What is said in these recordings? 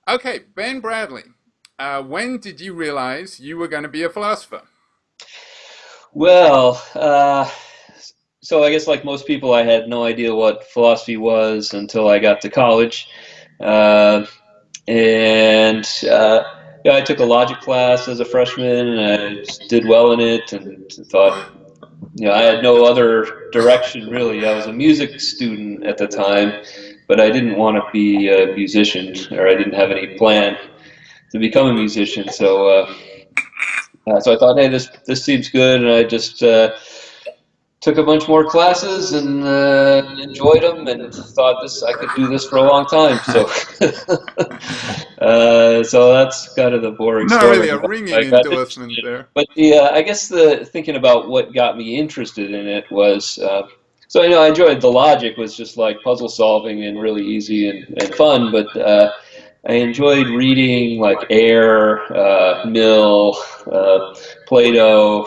Okay, Ben Bradley. When did you realize you were going to be a philosopher? Well, so I guess like most people, I had no idea what philosophy was until I got to college. Uh, and yeah, I took a logic class as a freshman, and I just did well in it, and thought, I had no other direction really. I was a music student at the time, but I didn't want to be a musician, or I didn't have any plan to become a musician. So I thought, hey, this seems good, and I just took a bunch more classes and enjoyed them, and thought this I could do this for a long time. So that's kind of the boring Not story really a about how ringing I got interested endorsement in it. there. But I guess the thinking about what got me interested in it was. So I enjoyed the logic was just like puzzle solving and really easy and fun, but I enjoyed reading like Mill, Plato.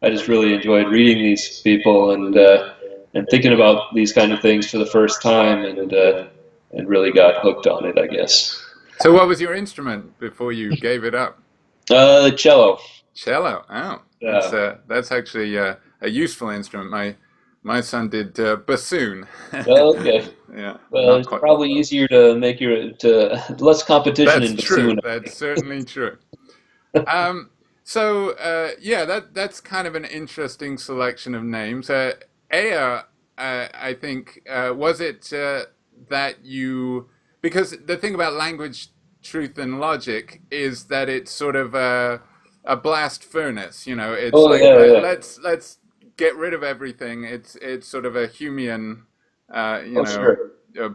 I just really enjoyed reading these people and thinking about these kind of things for the first time, and really got hooked on it, I guess. So, what was your instrument before you gave it up? Cello. Cello. Oh, Uh, that's actually a useful instrument. My son did bassoon. okay. Yeah, Well, not it's quite. probably easier to make to less competition That's in true. bassoon. That's certainly true. Um, yeah, that's kind of an interesting selection of names. Aya, I think, was it that you, because the thing about language, truth, and logic is that it's sort of a blast furnace. You know, it's Oh like yeah, yeah. let's get rid of everything. It's sort of a Humean, Oh sure.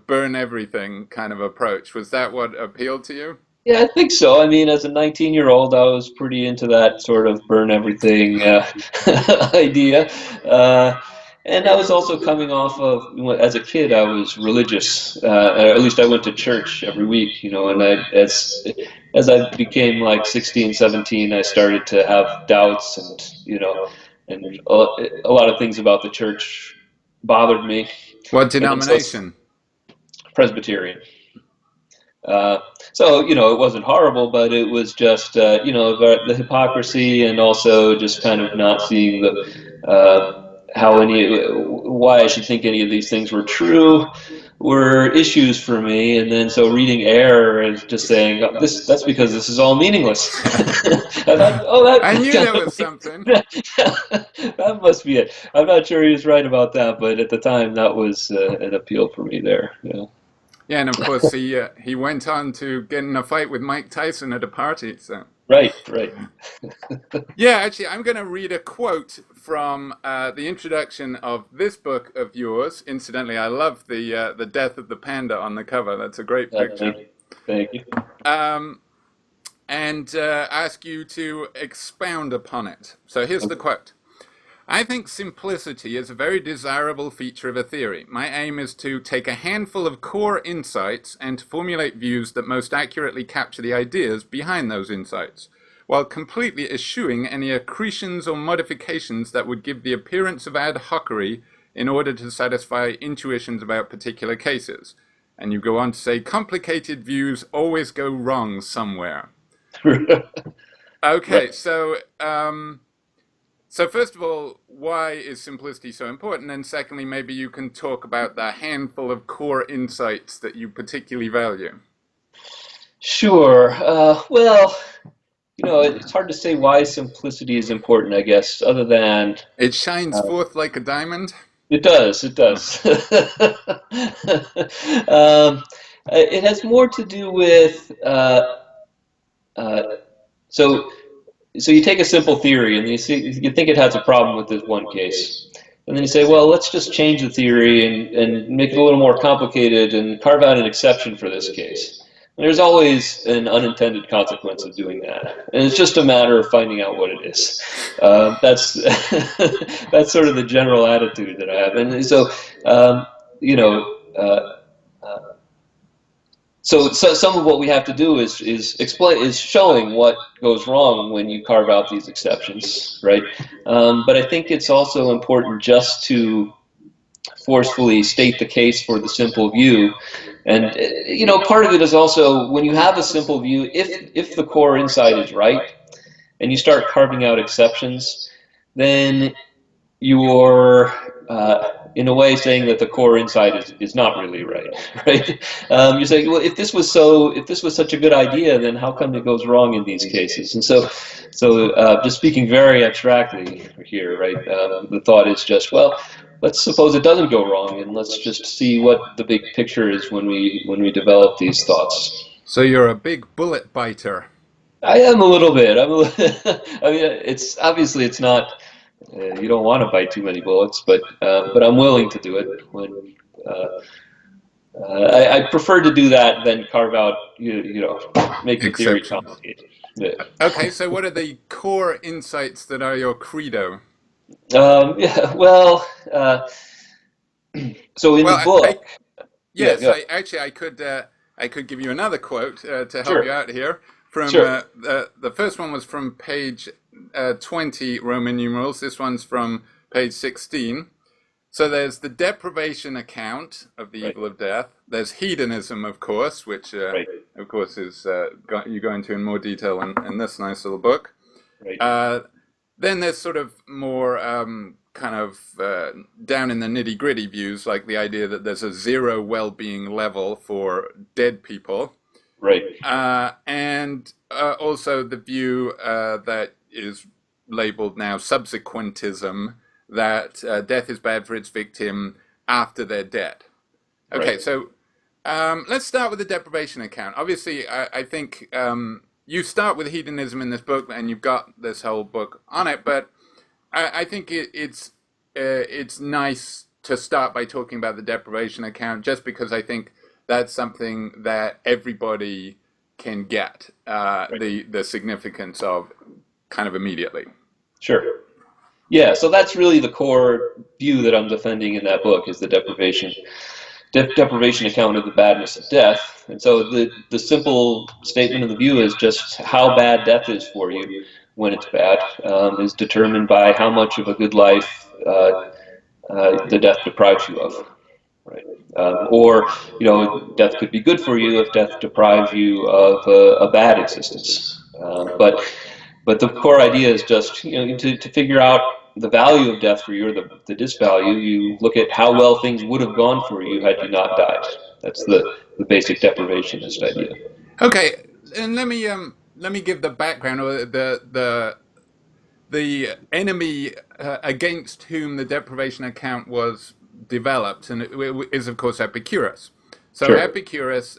burn everything kind of approach. Was that what appealed to you? Yeah, I think so. I mean, as a 19-year-old, I was pretty into that sort of burn everything idea. Uh, and I was also coming off of, as a kid, I was religious. Or at least I went to church every week, and as I became like 16, 17, I started to have doubts and a lot of things about the church bothered me. What And so denomination? Presbyterian. Uh, it wasn't horrible, but it was just, the hypocrisy and also just kind of not seeing why I should think any of these things were true were issues for me. And then so reading Air and just saying, oh, that's because this is all meaningless. I thought, oh, I that knew kind there of was something. that must be it. I'm not sure he was right about that, but at the time that was an appeal for me there. Yeah. Yeah, and of course he went on to get in a fight with Mike Tyson at a party. So Right, right. yeah, actually, I'm going to read a quote from the introduction of this book of yours. Incidentally, I love the death of the panda on the cover. That's a great picture. Thank you. Um, and ask you to expound upon it. So here's the quote. I think simplicity is a very desirable feature of a theory. My aim is to take a handful of core insights and to formulate views that most accurately capture the ideas behind those insights, while completely eschewing any accretions or modifications that would give the appearance of ad hocery in order to satisfy intuitions about particular cases. And you go on to say, complicated views always go wrong somewhere. Okay, Right. so first of all, why is simplicity so important? And secondly, maybe you can talk about the handful of core insights that you particularly value. Sure. Well, it's hard to say why simplicity is important, I guess, other than It shines uh, forth like a diamond. it does. It does. It has more to do with uh, so so you take a simple theory and you think it has a problem with this one case. And then you say, well, let's just change the theory and make it a little more complicated and carve out an exception for this case. And there's always an unintended consequence of doing that. And it's just a matter of finding out what it is. That's that's sort of the general attitude that I have. And so, you know, uh, uh, so some of what we have to do is showing what goes wrong when you carve out these exceptions, right? But I think it's also important just to forcefully state the case for the simple view, And part of it is also when you have a simple view, if the core insight is right, and you start carving out exceptions, then you're in a way saying that the core insight is not really right, right? You're saying, well, if this was such a good idea, then how come it goes wrong in these cases? And so just speaking very abstractly here, right? The thought is just, well, let's suppose it doesn't go wrong, and let's just see what the big picture is when we develop these thoughts. So you're a big bullet biter. I am a little bit. I mean, it's obviously it's not. You don't want to bite too many bullets, but I'm willing to do it when I prefer to do that than carve out, make the theory complicated. Yeah. Okay, so what are the core insights that are your credo? Yeah, well, so in the book, yes, yeah, I could give you another quote to help sure, you out here. From sure, the first one was from page 20, Roman numerals. This one's from page 16. So there's the deprivation account of the right, evil of death. There's hedonism, of course, which right, of course is you go into in more detail in this nice little book. right, Then there's sort of more kind of down in the nitty-gritty views, like the idea that there's a zero well-being level for dead people. right, And also the view that is labeled now subsequentism, that death is bad for its victim after they're dead. Okay, right, so let's start with the deprivation account. Obviously, I think you start with hedonism in this book, and you've got this whole book on it, but I think it's nice to start by talking about the deprivation account, just because I think that's something that everybody can get right. the significance of kind of immediately. Sure. Yeah, so that's really the core view that I'm defending in that book is the deprivation account of the badness of death. And so the simple statement of the view is just how bad death is for you when it's bad is determined by how much of a good life the death deprives you of. Right. Or, death could be good for you if death deprives you of a bad existence. But the core idea is just, to figure out the value of death for you or the disvalue, you look at how well things would have gone for you had you not died. That's the basic deprivationist idea. Okay, and let me give the background or the enemy against whom the deprivation account was developed, and it is of course Epicurus. So Sure. Epicurus,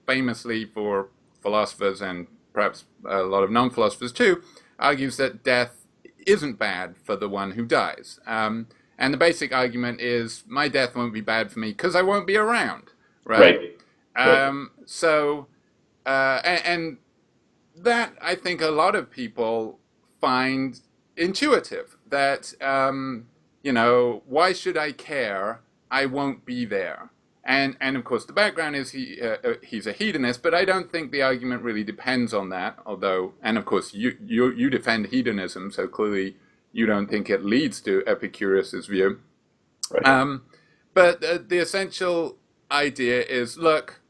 famously for philosophers and perhaps a lot of non-philosophers too, argues that death isn't bad for the one who dies. And the basic argument is my death won't be bad for me because I won't be around, right? Right. Right. So, and that I think a lot of people find intuitive. That why should I care? I won't be there. And of course the background is he's a hedonist, but I don't think the argument really depends on that. Although, and of course you defend hedonism, so clearly you don't think it leads to Epicurus's view. Right. But the essential idea is, look,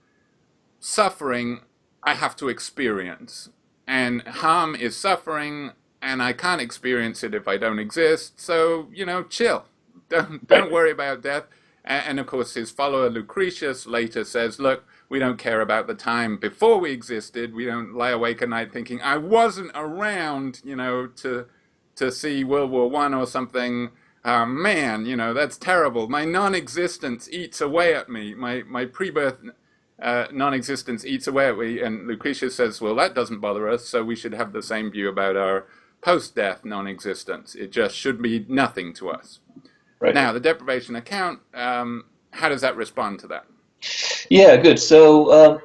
suffering I have to experience, and harm is suffering, and I can't experience it if I don't exist. So chill. Don't Right. worry about death. And of course, his follower Lucretius later says, look, we don't care about the time before we existed. We don't lie awake at night thinking, I wasn't around, to see World War I or something. Man, that's terrible. My non-existence eats away at me. My pre-birth non-existence eats away at me. And Lucretius says, well, that doesn't bother us, so we should have the same view about our post-death non-existence. It just should be nothing to us. Right. Now, the deprivation account, how does that respond to that? Yeah, good. So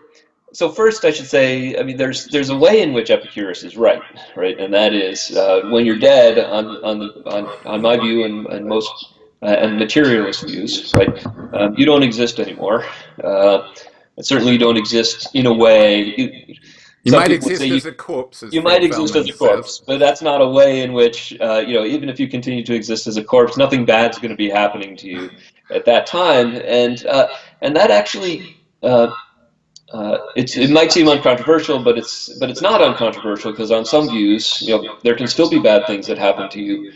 first, I should say, I mean, there's a way in which Epicurus is right, and that is when you're dead, on my view and most and materialist views, right, you don't exist anymore. Certainly, you don't exist in a way. You Some might people would say exist as a corpse, as you might Fred exist as Fellman a says. corpse, but that's not a way in which, even if you continue to exist as a corpse, nothing bad's going to be happening to you at that time, and that actually it might seem uncontroversial, but it's not uncontroversial, because on some views, there can still be bad things that happen to you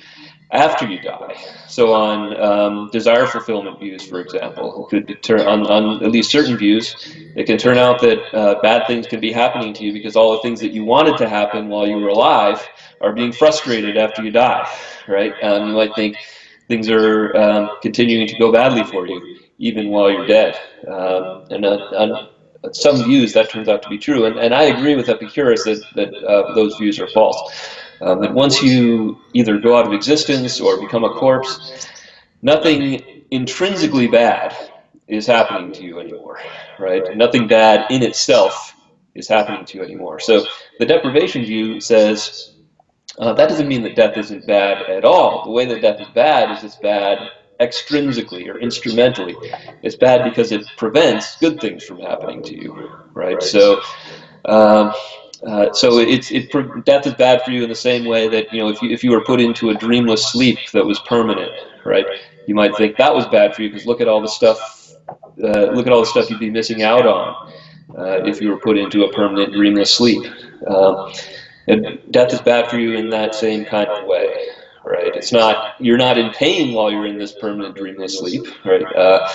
after you die. So on desire fulfillment views, for example, it could turn on at least certain views, it can turn out that bad things can be happening to you because all the things that you wanted to happen while you were alive are being frustrated after you die, right? You might think things are continuing to go badly for you even while you're dead. And on some views, that turns out to be true. And I agree with Epicurus that those views are false. That once you either go out of existence or become a corpse, nothing intrinsically bad is happening to you anymore, right? Nothing bad in itself is happening to you anymore. So the deprivation view says that doesn't mean that death isn't bad at all. The way that death is bad is it's bad extrinsically or instrumentally. It's bad because it prevents good things from happening to you, right? So death is bad for you in the same way that, if you were put into a dreamless sleep that was permanent, right? You might think that was bad for you because look at all the stuff you'd be missing out on if you were put into a permanent dreamless sleep. And death is bad for you in that same kind of way, right? You're not in pain while you're in this permanent dreamless sleep, right? I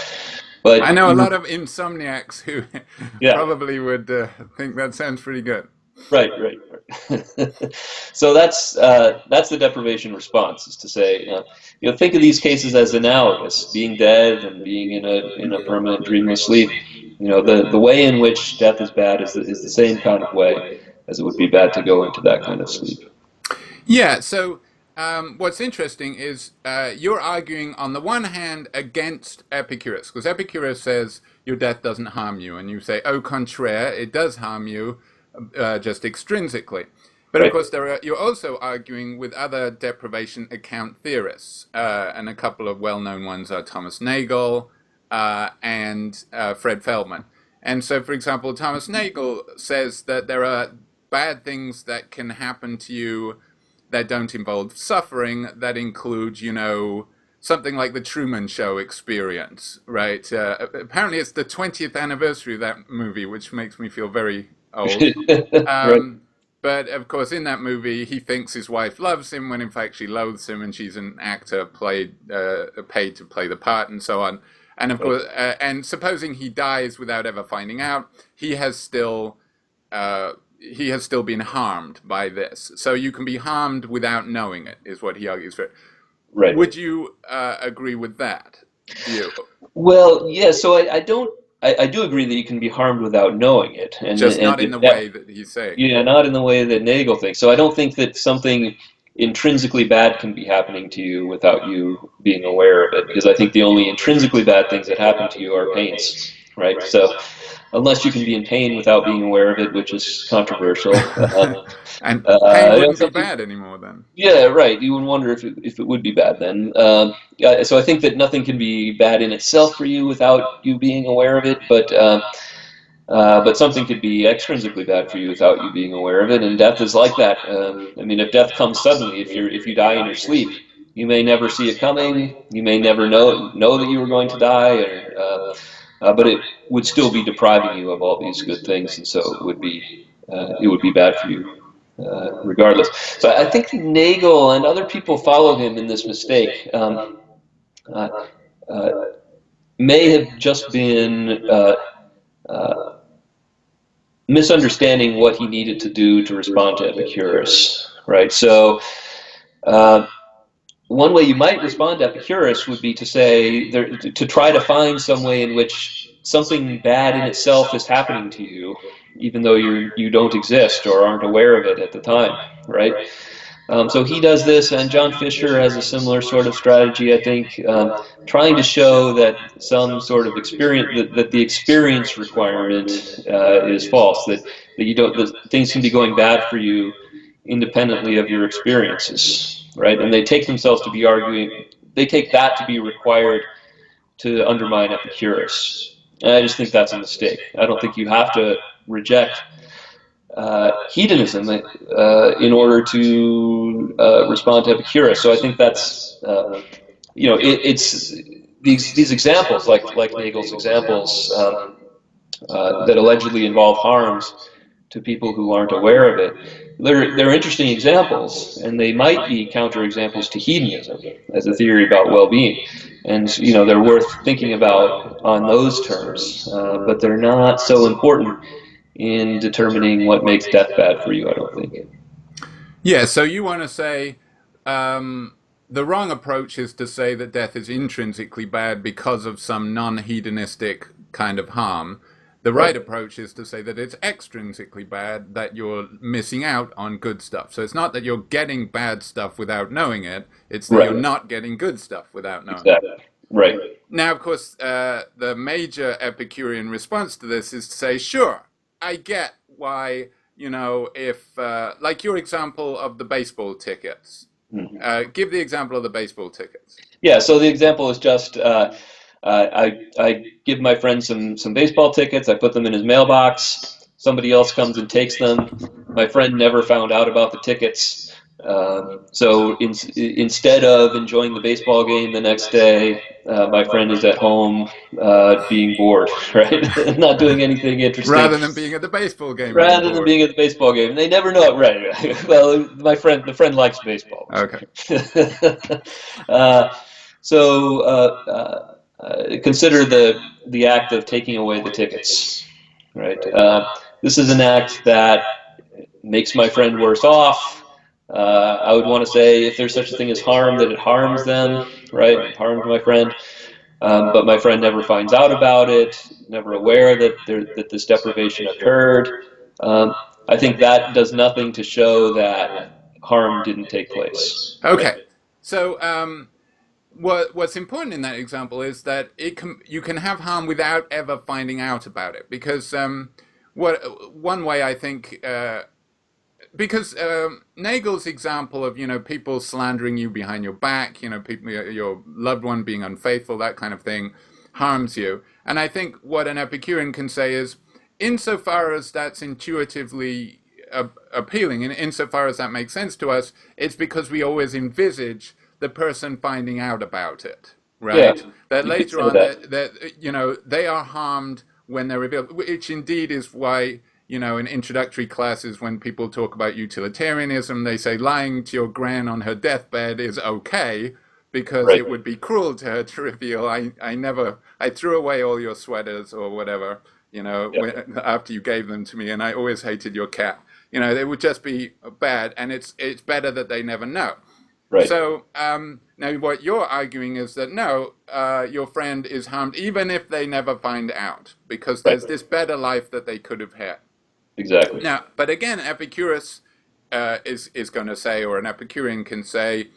But know a lot of insomniacs who yeah. probably would think that sounds pretty good. Right. So that's the deprivation response, is to say, think of these cases as analogous, being dead and being in a permanent dreamless sleep. The way in which death is bad is the same kind of way as it would be bad to go into that kind of sleep. Yeah, so what's interesting is you're arguing on the one hand against Epicurus, because Epicurus says your death doesn't harm you, and you say, au contraire, it does harm you just extrinsically. But of Right. course, you're also arguing with other deprivation account theorists, and a couple of well-known ones are Thomas Nagel and Fred Feldman. And so, for example, Thomas Nagel says that there are bad things that can happen to you that don't involve suffering, that include, something like the Truman Show experience, right? Apparently, it's the 20th anniversary of that movie, which makes me feel very old. Right. But of course, in that movie, he thinks his wife loves him when in fact she loathes him, and she's an actor paid to play the part, and so on. And of course, and supposing he dies without ever finding out, he has still been harmed by this. So you can be harmed without knowing it, is what he argues for. Right. Would you agree with that view? Well, yeah. So I don't. I do agree that you can be harmed without knowing it, Just and not in the way that he's saying. yeah, not in the way that Nagel thinks. So I don't think that something intrinsically bad can be happening to you without you being aware of it, because I think the only intrinsically bad things that happen to you are pains, right? So unless you can be in pain without being aware of it, which is controversial. And pain wouldn't be Something, bad anymore then. yeah, right. You would wonder if it would be bad then. So I think that nothing can be bad in itself for you without you being aware of it, but something could be extrinsically bad for you without you being aware of it, and death is like that. I mean, if death comes suddenly, if you die in your sleep, you may never see it coming. You may never know that you were going to die, but it would still be depriving you of all these good things, and so it would be bad for you regardless. So I think Nagel and other people follow him in this mistake. Uh, may have just been misunderstanding what he needed to do to respond to Epicurus, right? So one way you might respond to Epicurus would be to say, to try to find some way in which something bad in itself is happening to you, even though you don't exist or aren't aware of it at the time, right? So he does this, and John Fisher has a similar sort of strategy, I think, trying to show that some sort of experience, that the experience requirement is false, that things can be going bad for you independently of your experiences, right? And they take that to be required to undermine Epicurus. And I just think that's a mistake. I don't think you have to reject hedonism in order to respond to Epicurus. So I think that's it's these examples, like Nagel's examples. that allegedly involve harms to people who aren't aware of it. They're interesting examples, and they might be counterexamples to hedonism as a theory about well-being. And they're worth thinking about on those terms, but they're not so important in determining what makes death bad for you, I don't think. Yeah, so you want to say the wrong approach is to say that death is intrinsically bad because of some non-hedonistic kind of harm. The right approach is to say that it's extrinsically bad, that you're missing out on good stuff. So it's not that you're getting bad stuff without knowing it, it's that you're not getting good stuff without knowing it. Right. Now, of course, the major Epicurean response to this is to say, sure, I get why, if, like your example of the baseball tickets. Give the example of the baseball tickets. Yeah, so the example is just I give my friend some baseball tickets. I put them in his mailbox. Somebody else comes and takes them. My friend never found out about the tickets. So instead of enjoying the baseball game the next day, my friend is at home being bored, right? Not doing anything interesting. Rather than being at the baseball game. Rather than being at the baseball game. And they never know it, right? Well, the friend likes baseball. Okay. Consider the act of taking away the tickets, right? This is an act that makes my friend worse off. I would want to say if there's such a thing as harm, that it harms them, right? It harms my friend. But my friend never finds out about it, never aware that this deprivation occurred. I think that does nothing to show that harm didn't take place. Okay. So what's important in that example is that you can have harm without ever finding out about it. Because one way I think... because Nagel's example of people slandering you behind your back, people, your loved one being unfaithful, that kind of thing, harms you. And I think what an Epicurean can say is, insofar as that's intuitively appealing, and insofar as that makes sense to us, it's because we always envisage the person finding out about it, right? Yeah, that later on, that they are harmed when they're revealed, which indeed is why. In introductory classes, when people talk about utilitarianism, they say lying to your gran on her deathbed is okay because it would be cruel to her to reveal, I threw away all your sweaters or whatever, after you gave them to me, and I always hated your cat. They would just be bad, and it's better that they never know. Right. So now what you're arguing is that no, your friend is harmed even if they never find out, because there's this better life that they could have had. Exactly. Now, but again, Epicurus is going to say, or an Epicurean can say,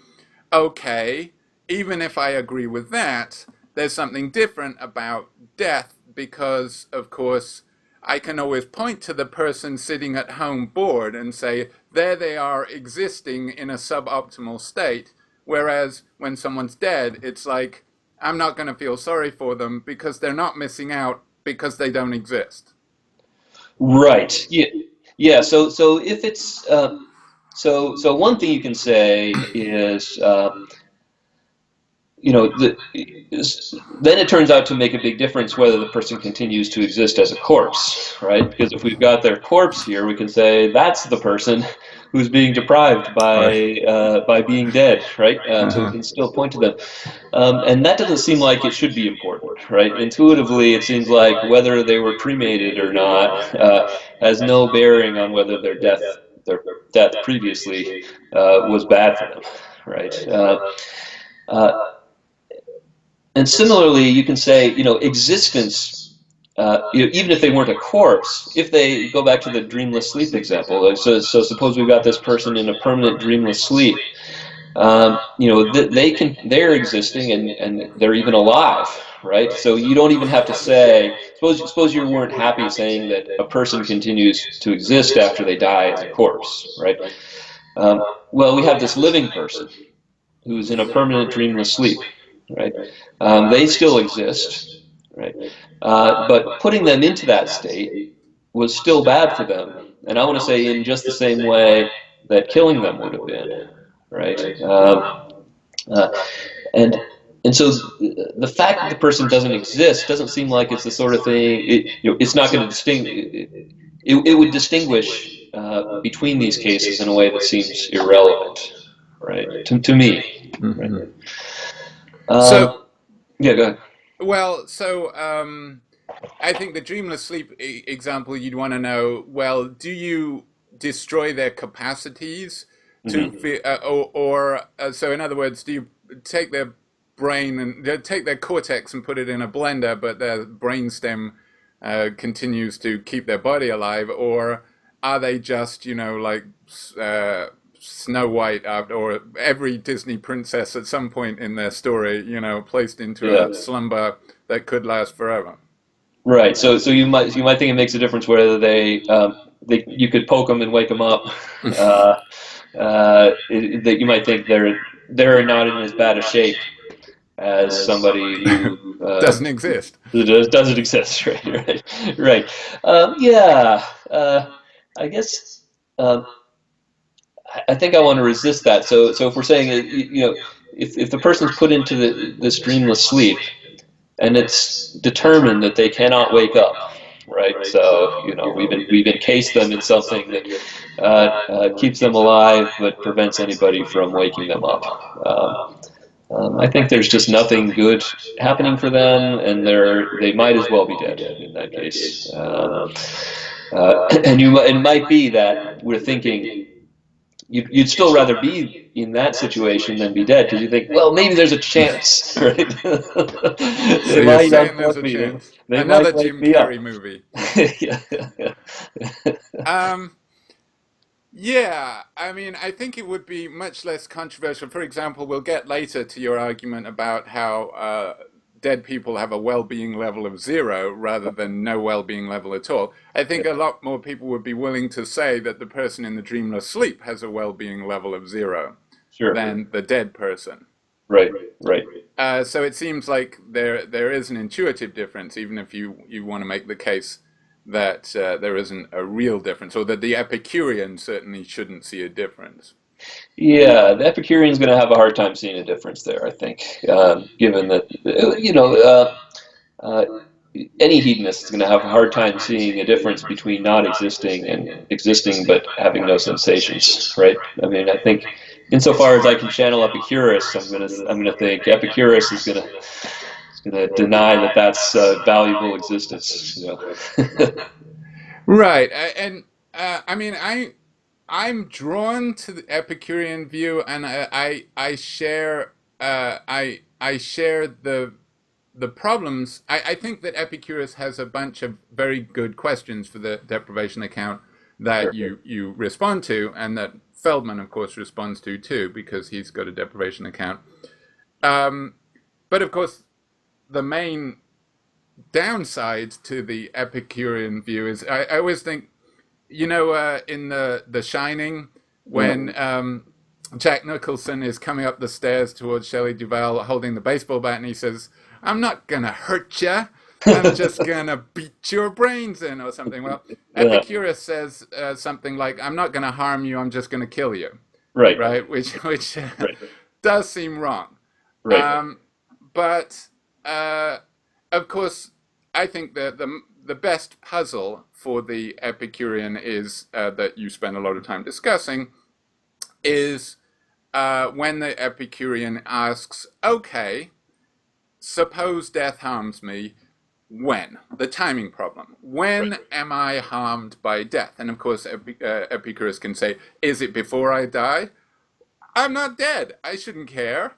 okay, even if I agree with that, there's something different about death because, of course, I can always point to the person sitting at home bored and say, there they are existing in a suboptimal state, whereas when someone's dead, it's like, I'm not going to feel sorry for them because they're not missing out because they don't exist. Right. Yeah. So if it's so one thing you can say is then it turns out to make a big difference whether the person continues to exist as a corpse, right? Because if we've got their corpse here, we can say that's the person who's being deprived by being dead, right? So we can still point to them. And that doesn't seem like it should be important, right? Intuitively, it seems like whether they were cremated or not has no bearing on whether their death previously was bad for them, right? And similarly, you can say, existence, even if they weren't a corpse, if they go back to the dreamless sleep example, so suppose we've got this person in a permanent dreamless sleep, they're existing and they're even alive, right? So you don't even have to say, suppose you weren't happy saying that a person continues to exist after they die as a corpse, right? Well, we have this living person who's in a permanent dreamless sleep, right? They still exist, right? But putting them into that state was still bad for them. And I want to say in just the same way that killing them would have been, right? And so the fact that the person doesn't exist doesn't seem like it's the sort of thing. It's not going to distinguish. It would distinguish between these cases in a way that seems irrelevant, right? To me, right? Mm-hmm. So, Yeah, go ahead. well, so I think the dreamless sleep example, you'd want to know, well, do you destroy their capacities to Mm-hmm. feel, so in other words, do you take their brain and take their cortex and put it in a blender, but their brainstem continues to keep their body alive, or are they just, like Snow White, or every Disney princess at some point in their story, placed into Yeah. a slumber that could last forever? Right. So you might think it makes a difference whether you could poke them and wake them up. That you might think they're not in as bad a shape as somebody who Doesn't exist. doesn't exist. Right. Right. Right. Yeah. I guess. I think I want to resist that. So if we're saying if the person's put into this dreamless sleep, and it's determined that they cannot wake up, right? So we've encased them in something that keeps them alive but prevents anybody from waking them up. I think there's just nothing good happening for them, and they might as well be dead in that case. And it might be that we're thinking you'd still rather be in that situation than be dead, because you think, well, maybe there's a chance, right? So They you're might saying there's unplug a me. chance. They Another might wake Jim me up. Carrey movie. Yeah. Yeah, I mean, I think it would be much less controversial. For example, we'll get later to your argument about how dead people have a well-being level of zero rather than no well-being level at all. I think a lot more people would be willing to say that the person in the dreamless sleep has a well-being level of zero Sure. than the dead person. Right. Right. So it seems like there is an intuitive difference, even if you want to make the case that there isn't a real difference, or that the Epicurean certainly shouldn't see a difference. Yeah, the Epicurean's going to have a hard time seeing a difference there, I think, given that uh, any hedonist is going to have a hard time seeing a difference between not existing and existing but having no sensations, right? I mean, I think insofar as I can channel Epicurus, I'm gonna think Epicurus is gonna deny that that's valuable existence. Right, and I mean, I'm drawn to the Epicurean view, and I share I share the problems. I think that Epicurus has a bunch of very good questions for the deprivation account that Sure. you respond to, and that Feldman, of course, responds to too, because he's got a deprivation account. Um, but of course, the main downside to the Epicurean view is I always think, in the Shining, when Jack Nicholson is coming up the stairs towards Shelley Duvall holding the baseball bat, and he says, "I'm not gonna hurt ya. I'm just gonna beat your brains in," or something. Well, Yeah. Epicurus says something like, "I'm not gonna harm you. I'm just gonna kill you," Right. right? Which Right. does seem wrong. Right. Um, but of course, I think that the best puzzle for the Epicurean is that you spend a lot of time discussing is when the Epicurean asks, "Okay, suppose death harms me. When?" The timing problem. Right. When am I harmed by death? And of course, Epicurus can say, "Is it before I die? I'm not dead. I shouldn't care.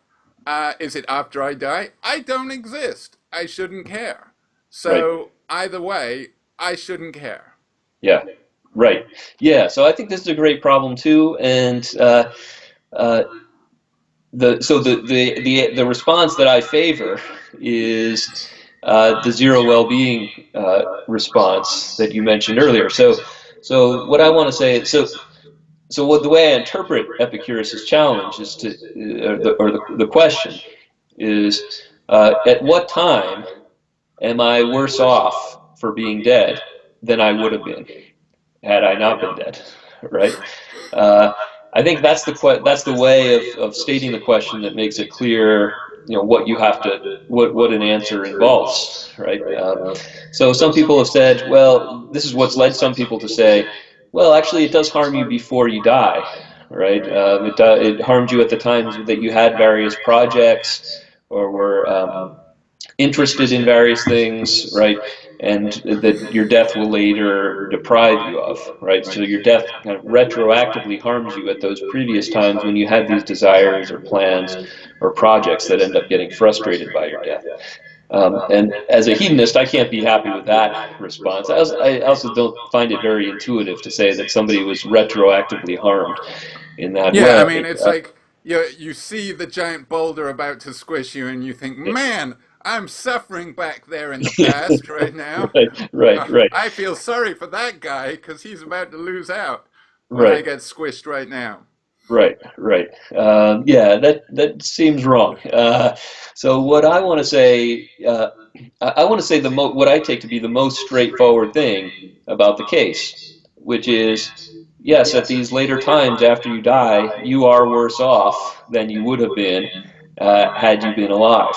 Is it after I die? I don't exist. I shouldn't care. Right. So either way, I shouldn't care." Yeah. Right. Yeah. So I think this is a great problem too, and uh, the response that I favor is the zero well-being response that you mentioned earlier. So what I want to say is so what the way I interpret Epicurus's challenge is the question is at what time am I worse off for being dead than I would have been had I not been dead, right? Uh, I think that's the way of stating the question that makes it clear what you have to, what an answer involves, right? So some people have said, well, this is what's led some people to say, well, actually, it does harm you before you die, right? It harmed you at the times that you had various projects or were interested in various things, right? And that your death will later deprive you of, right? So your death kind of retroactively harms you at those previous times when you had these desires or plans or projects that end up getting frustrated by your death. And as a hedonist, I can't be happy with that response. I also don't find it very intuitive to say that somebody was retroactively harmed in that Yeah, I way. mean, it's like you see the giant boulder about to squish you, and you think, man, I'm suffering back there in the past right now. Right. I feel sorry for that guy because he's about to lose out when I Right. get squished right now. Right. Yeah, that seems wrong. So what I want to say, I want to say what I take to be the most straightforward thing about the case, which is, yes, at these later times after you die, you are worse off than you would have been had you been alive,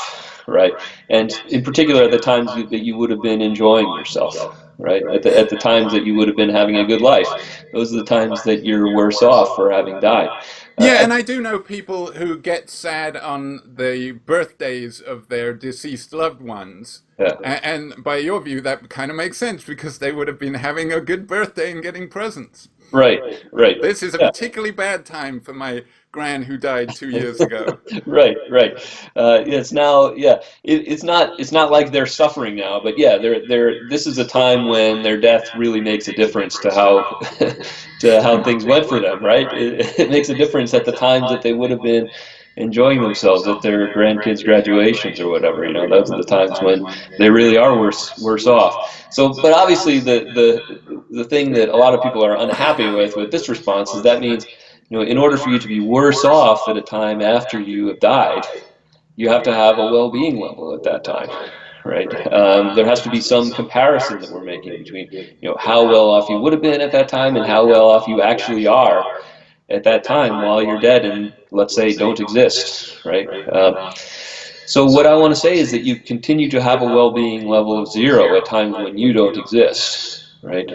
right? And in particular, at the times that you would have been enjoying yourself, right? At the times that you would have been having a good life, those are the times that you're worse off for having died. Yeah, Uh, and I do know people who get sad on the birthdays of their deceased loved ones. yeah, And by your view, that kind of makes sense because they would have been having a good birthday and getting presents. right. This is a Yeah, particularly bad time for my gran who died 2 years ago. right. It's now, yeah, it's not like they're suffering now, but yeah, this is a time when their death really makes a difference to how to how things went for them, right? It makes a difference at the times that they would have been enjoying themselves at their grandkids' graduations or whatever. Those are the times when they really are worse off. So, but obviously, the thing that a lot of people are unhappy with this response is that means, in order for you to be worse off at a time after you have died, you have to have a well-being level at that time, right? There has to be some comparison that we're making between, how well off you would have been at that time and how well off you actually are at that time while you're dead and, let's say, don't exist, right? So what I want to say is that you continue to have a well-being level of 0 at times when you don't exist, right?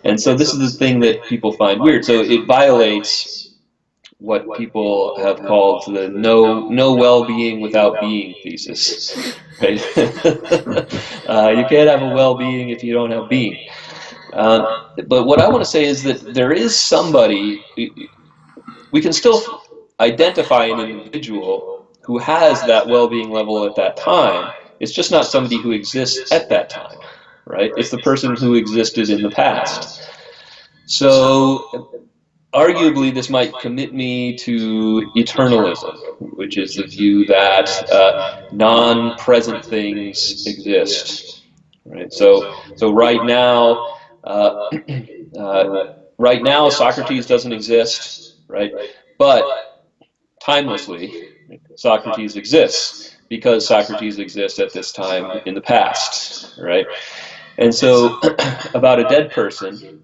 And so this is the thing that people find weird. So it violates what people have called the no well-being without being thesis, right? You can't have a well-being if you don't have being. But what I want to say is that there is somebody, we can still identify an individual who has that well-being level at that time. It's just not somebody who exists at that time, right? It's the person who existed in the past. So arguably, this might commit me to eternalism, which is the view that non-present things exist. Right. So uh, right now, Socrates doesn't exist. Right. But timelessly, Socrates exists because Socrates exists at this time in the past. Right. And so, about a dead person,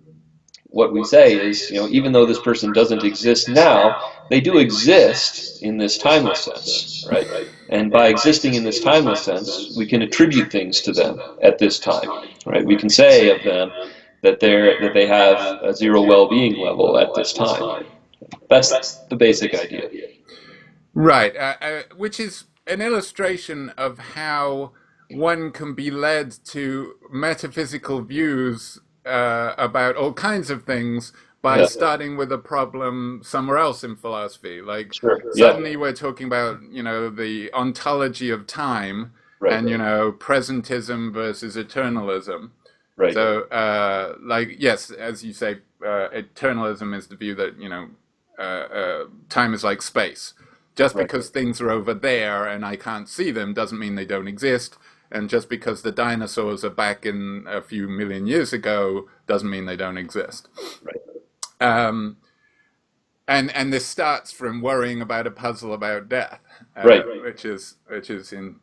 what we say is, even though this person doesn't exist now, they do exist in this timeless sense, right? And by existing in this timeless sense, we can attribute things to them at this time, right? We can say of them that they have a 0 well-being level at this time. That's the basic idea. Right, which is an illustration of how one can be led to metaphysical views about all kinds of things by Yeah, starting with a problem somewhere else in philosophy. Like sure. Yeah, suddenly we're talking about, the ontology of time right, and, presentism versus eternalism. right, So, like, yes, as you say, eternalism is the view that, time is like space. Just right, because things are over there and I can't see them doesn't mean they don't exist. And just because the dinosaurs are back in a few million years ago doesn't mean they don't exist. right, Um, and this starts from worrying about a puzzle about death, right. which is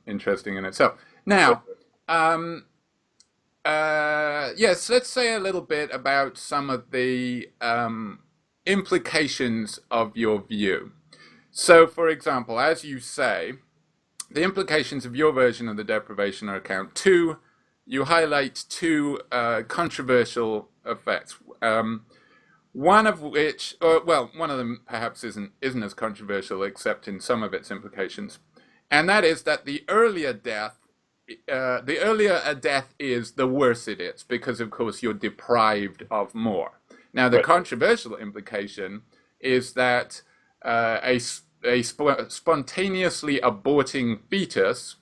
interesting in itself. Now, um, yes, let's say a little bit about some of the implications of your view. So, for example, as you say, the implications of your version of the deprivation account. Two, you highlight two controversial effects. One of which, well, one of them perhaps isn't as controversial, except in some of its implications, and that is that the earlier a death is, the worse it is, because of course you're deprived of more. Now, the Right. controversial implication is that a spontaneously aborting fetus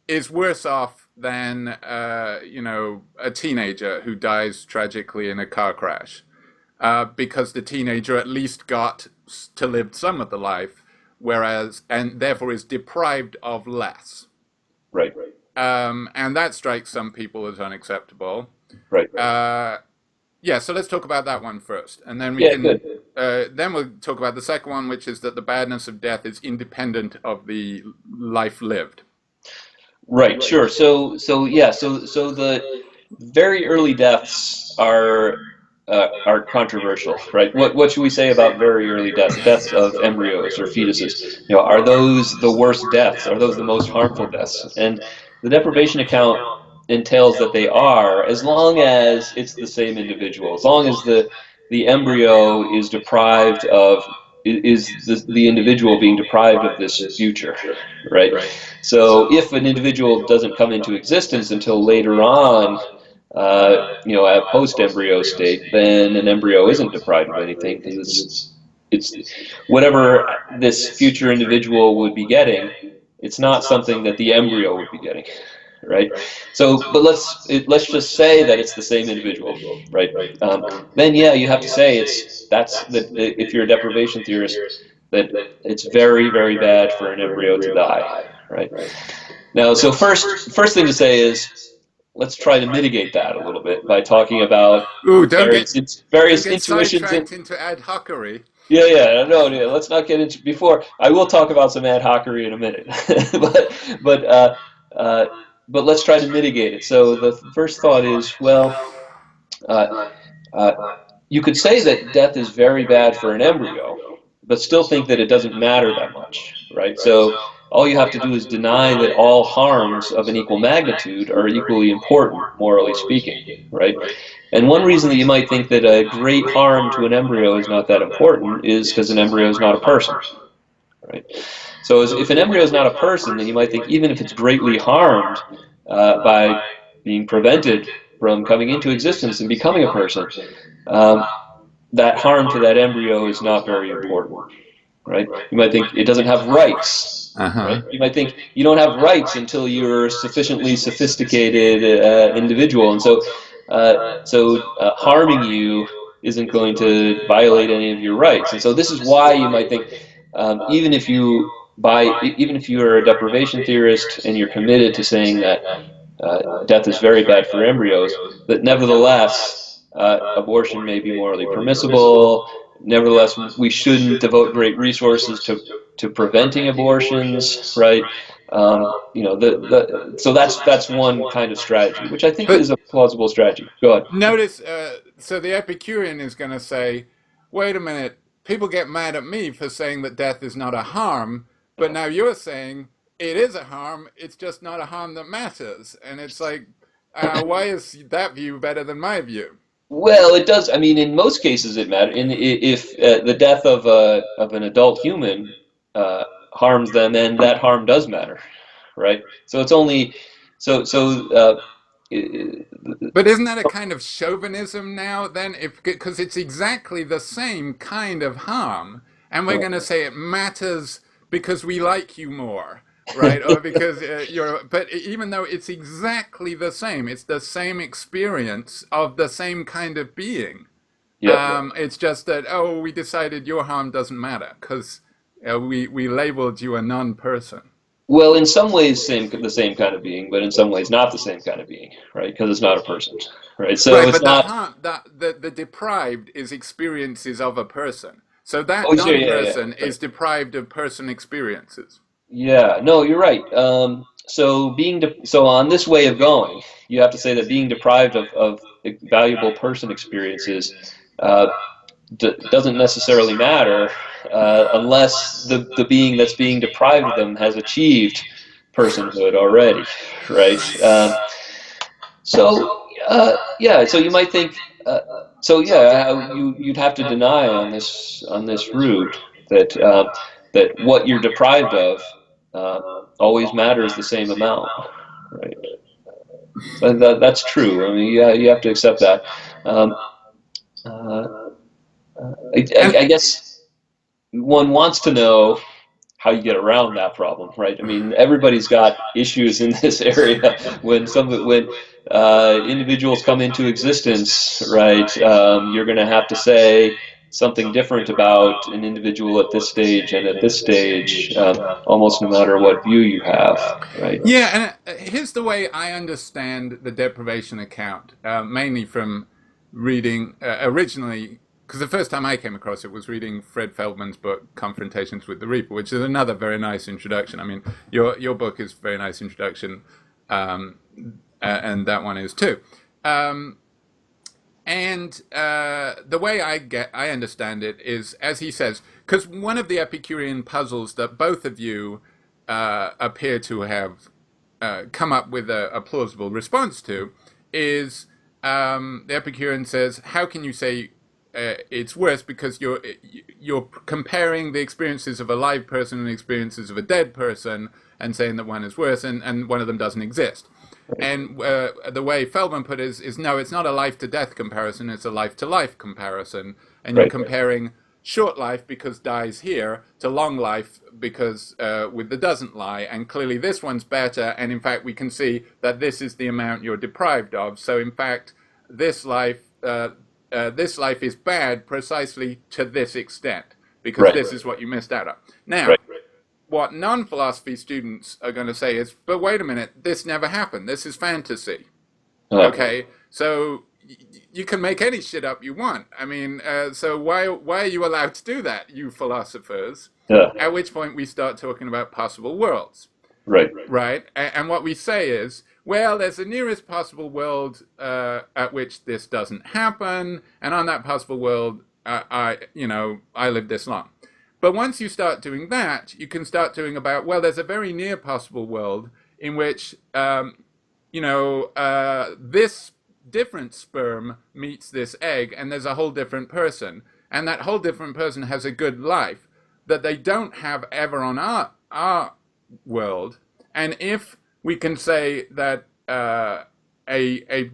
is worse off than a teenager who dies tragically in a car crash, because the teenager at least got to live some of the life, whereas and therefore is deprived of less. Right. And that strikes some people as unacceptable. Right. Yeah, so let's talk about that one first, and then we Yeah, can good. then we'll talk about the second one, which is that the badness of death is independent of the life lived. Right, sure. So the very early deaths are controversial, right? What should we say about very early deaths? Deaths of embryos or fetuses. Are those the worst deaths? Are those the most harmful deaths? And the deprivation account entails that they are, as long as it's the same individual, as long as the embryo is deprived of is the individual being deprived of this future, right? So if an individual doesn't come into existence until later on, at post-embryo state, then an embryo isn't deprived of anything because it's whatever this future individual would be getting. It's not something that the embryo would be getting, right? So, but let's just say that it's the same individual, right? Then yeah, you have to say that's that if you're a deprivation theorist, that it's very, very bad for an embryo to die, right? Now, so first thing to say is let's try to mitigate that a little bit by talking about Ooh, don't various get intuitions and sidetracked into ad hocery. no, let's not get into before. I will talk about some ad hocery in a minute, but uh, but let's try to mitigate it. So the first thought is, well, uh, uh, you could say that death is very bad for an embryo, but still think that it doesn't matter that much, right? So all you have to do is deny that all harms of an equal magnitude are equally important, morally speaking, right? And one reason that you might think that a great harm to an embryo is not that important is because an embryo is not a person, right? So if an embryo is not a person, then you might think even if it's greatly harmed by being prevented from coming into existence and becoming a person, that harm to that embryo is not very important, right? You might think it doesn't have rights, Uh-huh. right? You might think you don't have rights until you're a sufficiently sophisticated individual, and so harming you isn't going to violate any of your rights. And so this is why you might think even if you are a deprivation theorist and you're committed to saying that death is very bad for embryos, that nevertheless abortion may be morally permissible. Nevertheless, we shouldn't devote great resources to preventing abortions, right? So that's one kind of strategy, which I think But is a plausible strategy. Go ahead. notice, so the Epicurean is going to say, wait a minute, people get mad at me for saying that death is not a harm, but now you're saying it is a harm, it's just not a harm that matters. And it's like, why is that view better than my view? Well, it does. I mean, in most cases, it matters. If the death of an adult human harms them, then that harm does matter, right? So it's only so so. But isn't that a kind of chauvinism now then? If because it's exactly the same kind of harm, and we're going to say it matters because we like you more, right? Or because you're. But even though it's exactly the same, it's the same experience of the same kind of being. Yeah. It's just that we decided your harm doesn't matter because we labeled you a non-person. Well, in some ways, the same kind of being, but in some ways, not the same kind of being, right? Because it's not a person, right? So Right, it's but the not. harm, the deprived is experiences of a person. So that Oh, sure, yeah, yeah, non-person right. is deprived of person experiences. Yeah, no, you're right. So on this way of going, you have to say that being deprived of valuable person experiences uh, doesn't necessarily matter unless the being that's being deprived of them has achieved personhood already, right? So you might think, you'd have to deny on this route that what you're deprived of always matters the same amount, right? So that's true. I mean, you have to accept that. Uh, I guess one wants to know how you get around that problem, right? I mean, everybody's got issues in this area. When individuals come into existence, right, you're going to have to say something different about an individual at this stage and at this stage, almost no matter what view you have, right? Yeah, and here's the way I understand the deprivation account, mainly from reading originally, because the first time I came across it was reading Fred Feldman's book Confrontations with the Reaper, which is another very nice introduction. I mean, your book is a very nice introduction, and that one is too. And the way I understand it is, as he says, because one of the Epicurean puzzles that both of you appear to have come up with a plausible response to is the Epicurean says, how can you say it's worse, because you're comparing the experiences of a live person and the experiences of a dead person and saying that one is worse and one of them doesn't exist. And the way Feldman put it is no, it's not a life to death comparison, it's a life to life comparison. And you're comparing short life because dies here to long life because with the doesn't lie. And clearly this one's better. And in fact, we can see that this is the amount you're deprived of. So in fact, this life is bad precisely to this extent because this is what you missed out on. Now, what non-philosophy students are going to say is, but wait a minute, this never happened. This is fantasy. Okay, so you can make any shit up you want. I mean, so why are you allowed to do that, you philosophers? At which point we start talking about possible worlds. Right? And what we say is, well, there's the nearest possible world at which this doesn't happen, and on that possible world, I lived this long. But once you start doing that, you can start doing about, well, there's a very near possible world in which, this different sperm meets this egg, and there's a whole different person. And that whole different person has a good life that they don't have ever on our world. And if we can say that a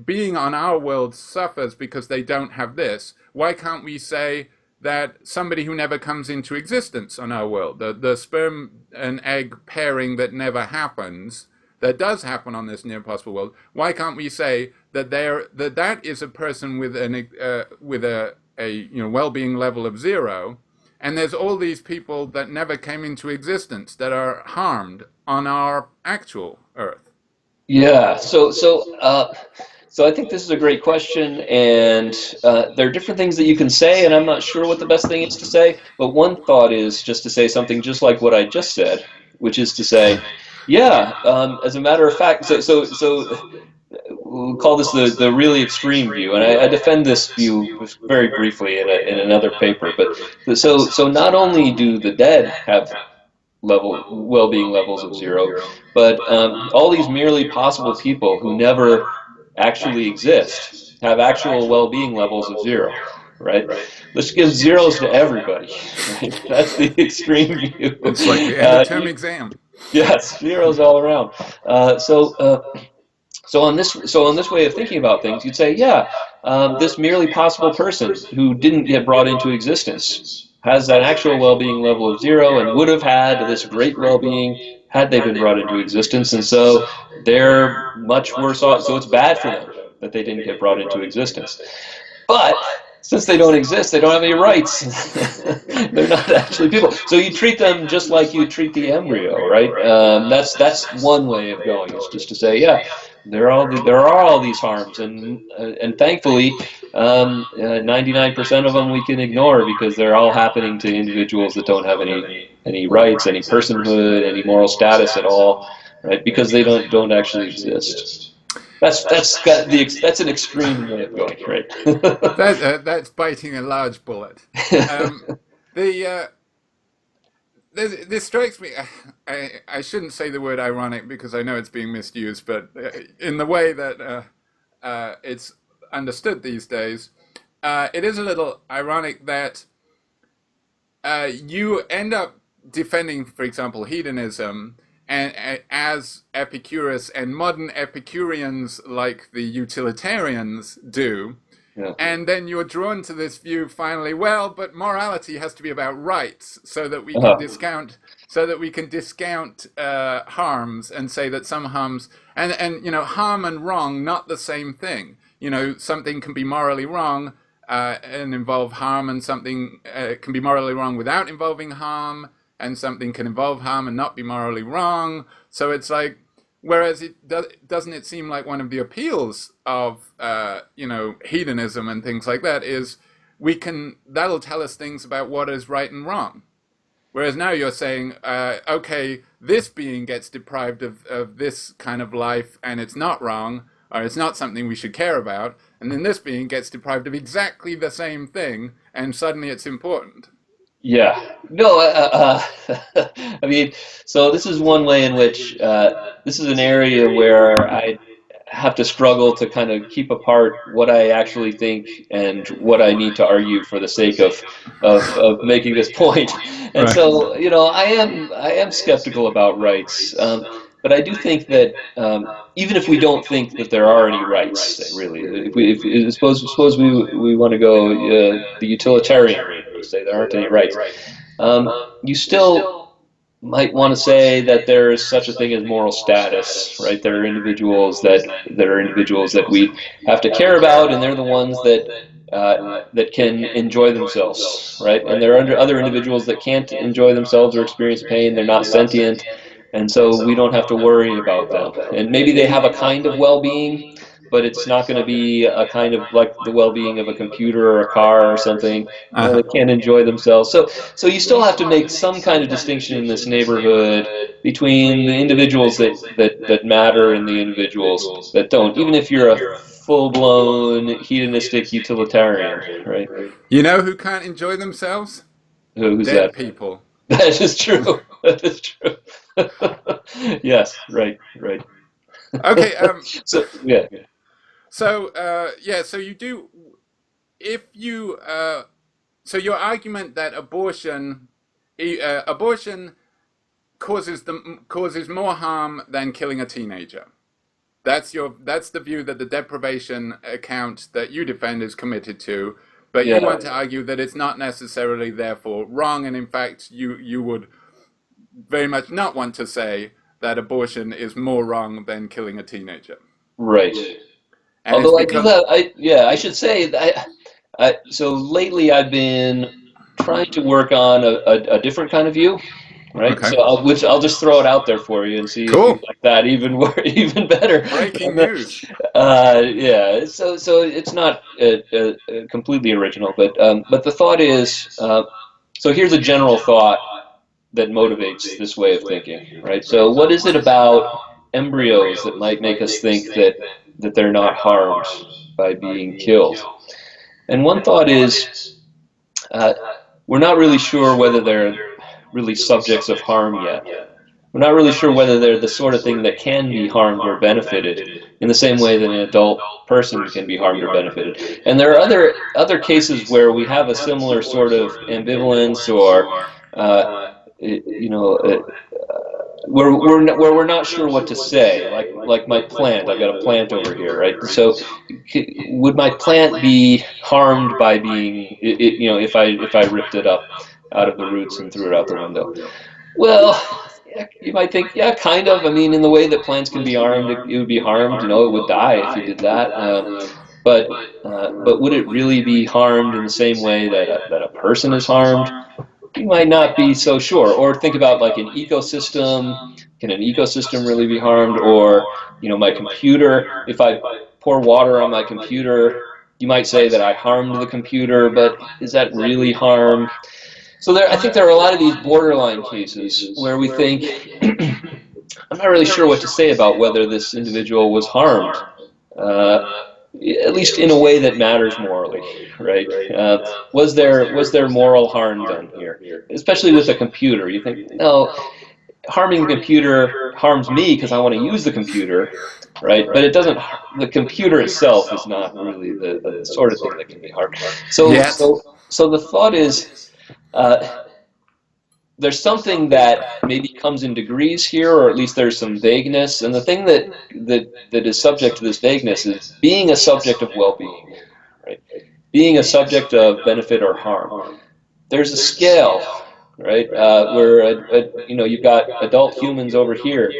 being on our world suffers because they don't have this, why can't we say that somebody who never comes into existence on our world, the sperm and egg pairing that never happens, that does happen on this near possible world, why can't we say that that is a person with a well-being level of 0, and there's all these people that never came into existence that are harmed on our actual Earth? Yeah. So I think this is a great question, and there are different things that you can say, and I'm not sure what the best thing is to say, but one thought is just to say something just like what I just said, which is to say, as a matter of fact, so we'll call this the really extreme view, and I defend this view very briefly in another paper, but so not only do the dead have well-being levels of 0, but all these merely possible people who never actually exist have actual well-being levels of 0, right? Let's give zeros to everybody, right? That's the extreme view. It's like the end of term exam. Yes, zeros all around. So on this way of thinking about things, you'd say, this merely possible person who didn't get brought into existence has an actual well-being level of 0 and would have had this great well-being had they been brought into existence, and so they're much worse off. So it's bad for them that they didn't get brought into existence. But since they don't exist, they don't have any rights. They're not actually people. So you treat them just like you treat the embryo, right? That's one way of going. Is just to say, there are all these harms, and thankfully, 99% of them we can ignore because they're all happening to individuals that don't have any rights, any personhood, any moral status at all, right? Because they don't actually exist. that's an extreme way of going, right? That's biting a large bullet. Um, the this strikes me. I shouldn't say the word ironic because I know it's being misused, but in the way that it's understood these days, it is a little ironic that you end up defending, for example, hedonism, and as Epicurus and modern Epicureans like the utilitarians do. Yeah. And then you're drawn to this view finally, well, but morality has to be about rights so that we can discount harms and say that some harms and harm and wrong not the same thing. Something can be morally wrong and involve harm, and something can be morally wrong without involving harm, and something can involve harm and not be morally wrong. So it's like, whereas doesn't it seem like one of the appeals of hedonism and things like that is that'll tell us things about what is right and wrong. Whereas now you're saying, okay, this being gets deprived of this kind of life and it's not wrong, or it's not something we should care about, and then this being gets deprived of exactly the same thing and suddenly it's important. Yeah. No, I mean, so this is one way in which this is an area where I have to struggle to kind of keep apart what I actually think and what I need to argue for the sake of making this point. And Right. so, I am skeptical about rights. But I do think that even if we don't think that there are any rights, really, suppose we want to go the utilitarian route, say there aren't any rights, you still might want to say that there is such a thing as moral status, right? There are individuals that we have to care about, and they're the ones that can enjoy themselves, right? And there are other individuals that can't enjoy themselves or experience pain. They're not sentient, and so we don't have to worry about them. And maybe they have a kind of well-being, but it's not going to be a kind of like the well-being of a computer or a car or something. They can't enjoy themselves. So you still have to make some kind of distinction in this neighborhood between the individuals that matter and the individuals that don't, even if you're a full-blown hedonistic utilitarian, right? You know who can't enjoy themselves? Who's Dead that? people. That is true. That is true. Yes, right. Okay. So yeah. So you do. If you so your argument that abortion causes more harm than killing a teenager. That's the view that the deprivation account that you defend is committed to, but you want to argue that it's not necessarily therefore wrong, and in fact you would very much not want to say that abortion is more wrong than killing a teenager. Right. And Although I should say that so lately I've been trying to work on a different kind of view, right? Okay. So I'll just throw it out there for you and see Cool. if you like that even better. Breaking news. Yeah. So it's not completely original, but the thought is so here's a general thought that motivates this way of thinking, right? So what is it about embryos that might make us think that they're not harmed by being killed? And one thought is we're not really sure whether they're really subjects of harm yet. We're not really sure whether they're the sort of thing that can be harmed or benefited in the same way that an adult person can be harmed or benefited. And there are other cases where we have a similar sort of ambivalence or where we're not sure what to say, like my plant. I've got a plant over here, right? So, would my plant be harmed by being, if I ripped it up out of the roots and threw it out the window? Well, you might think, yeah, kind of. I mean, in the way that plants can be harmed, it would be harmed. It would die if you did that. But would it really be harmed in the same way that a person is harmed? You might not be so sure. Or think about like an ecosystem. Can an ecosystem really be harmed? Or, my computer, if I pour water on my computer, you might say that I harmed the computer, but is that really harm? So I think there are a lot of these borderline cases where we think, I'm not really sure what to say about whether this individual was harmed at least in a way that matters morally, right? Was there moral harm done here? Especially with a computer, you think, no, harming the computer harms me because I want to use the computer, right? But it doesn't. The computer itself is not really the sort of thing that can be harmed. So, Yet. so, so the thought is. There's something that maybe comes in degrees here, or at least there's some vagueness. And the thing that is subject to this vagueness is being a subject of well-being, right? Being a subject of benefit or harm. There's a scale, right, where you've got adult humans over here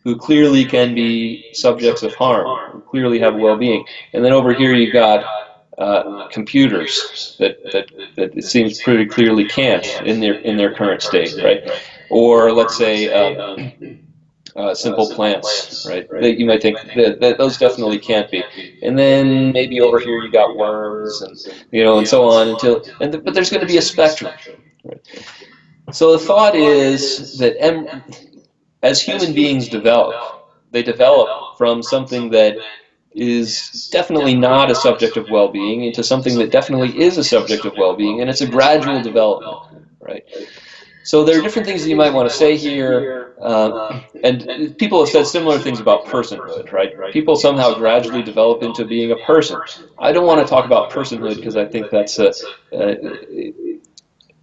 who clearly can be subjects of harm, who clearly have well-being, and then over here you've got computers that it seems pretty clearly can't in their current state, right? Or let's say simple plants, right? That you might think that those definitely can't be. And then maybe over here you got worms and so on but there's going to be a spectrum. Right? So the thought is that as human beings develop, they develop from something that is definitely not a subject of well-being into something that definitely is a subject of well-being, and it's a gradual development, right? So there are different things that you might want to say here, and people have said similar things about personhood, right? People somehow gradually develop into being a person. I don't want to talk about personhood because I think that's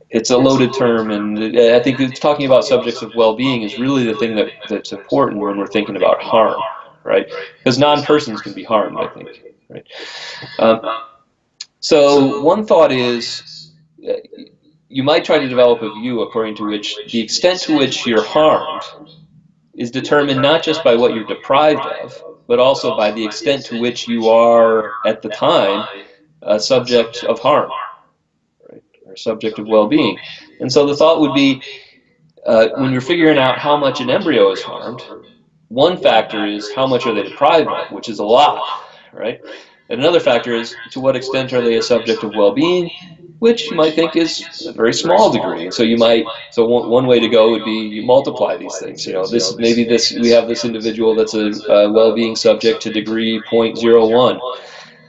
it's a loaded term, and I think talking about subjects of well-being is really the thing that's important when we're thinking about harm, right? Because non-persons can be harmed, I think, right? So one thought is you might try to develop a view according to which the extent to which you're harmed is determined not just by what you're deprived of, but also by the extent to which you are, at the time, a subject of harm, right? Or subject of well-being. And so the thought would be, when you're figuring out how much an embryo is harmed, one factor is how much are they deprived of, which is a lot, right? And another factor is to what extent are they a subject of well-being, which you might think is a very small degree. And so one way to go would be you multiply these things. We have this individual that's a well-being subject to degree 0.01.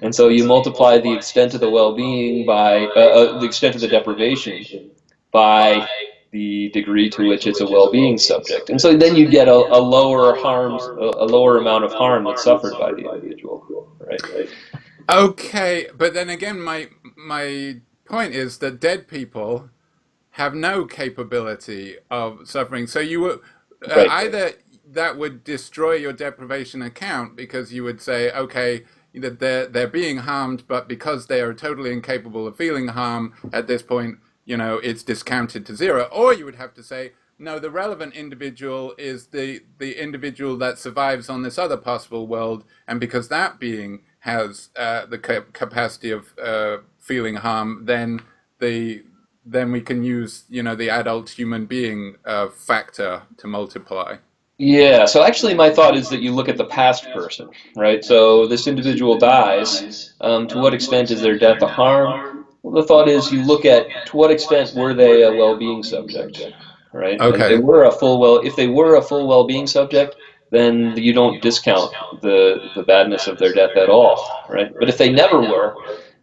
And so you multiply the extent of the well-being by the extent of the deprivation by the degree to which it's a well-being subject. And so then you get a lower amount of harm that's suffered by the individual, right? Okay, but then again, my point is that dead people have no capability of suffering. So you would Right. either that would destroy your deprivation account because you would say, okay, that they're being harmed, but because they are totally incapable of feeling harm at this point, it's discounted to zero. Or you would have to say, no, the relevant individual is the individual that survives on this other possible world, and because that being has the capacity of feeling harm, then we can use the adult human being factor to multiply. Yeah, so actually my thought is that you look at the past person, right? So this individual dies. To what extent is their death a harm? Well, the thought is you look at to what extent were they a well-being subject, right? And Okay. if they were a full well-being subject, then you don't discount the badness of their death at all, right? But if they never were,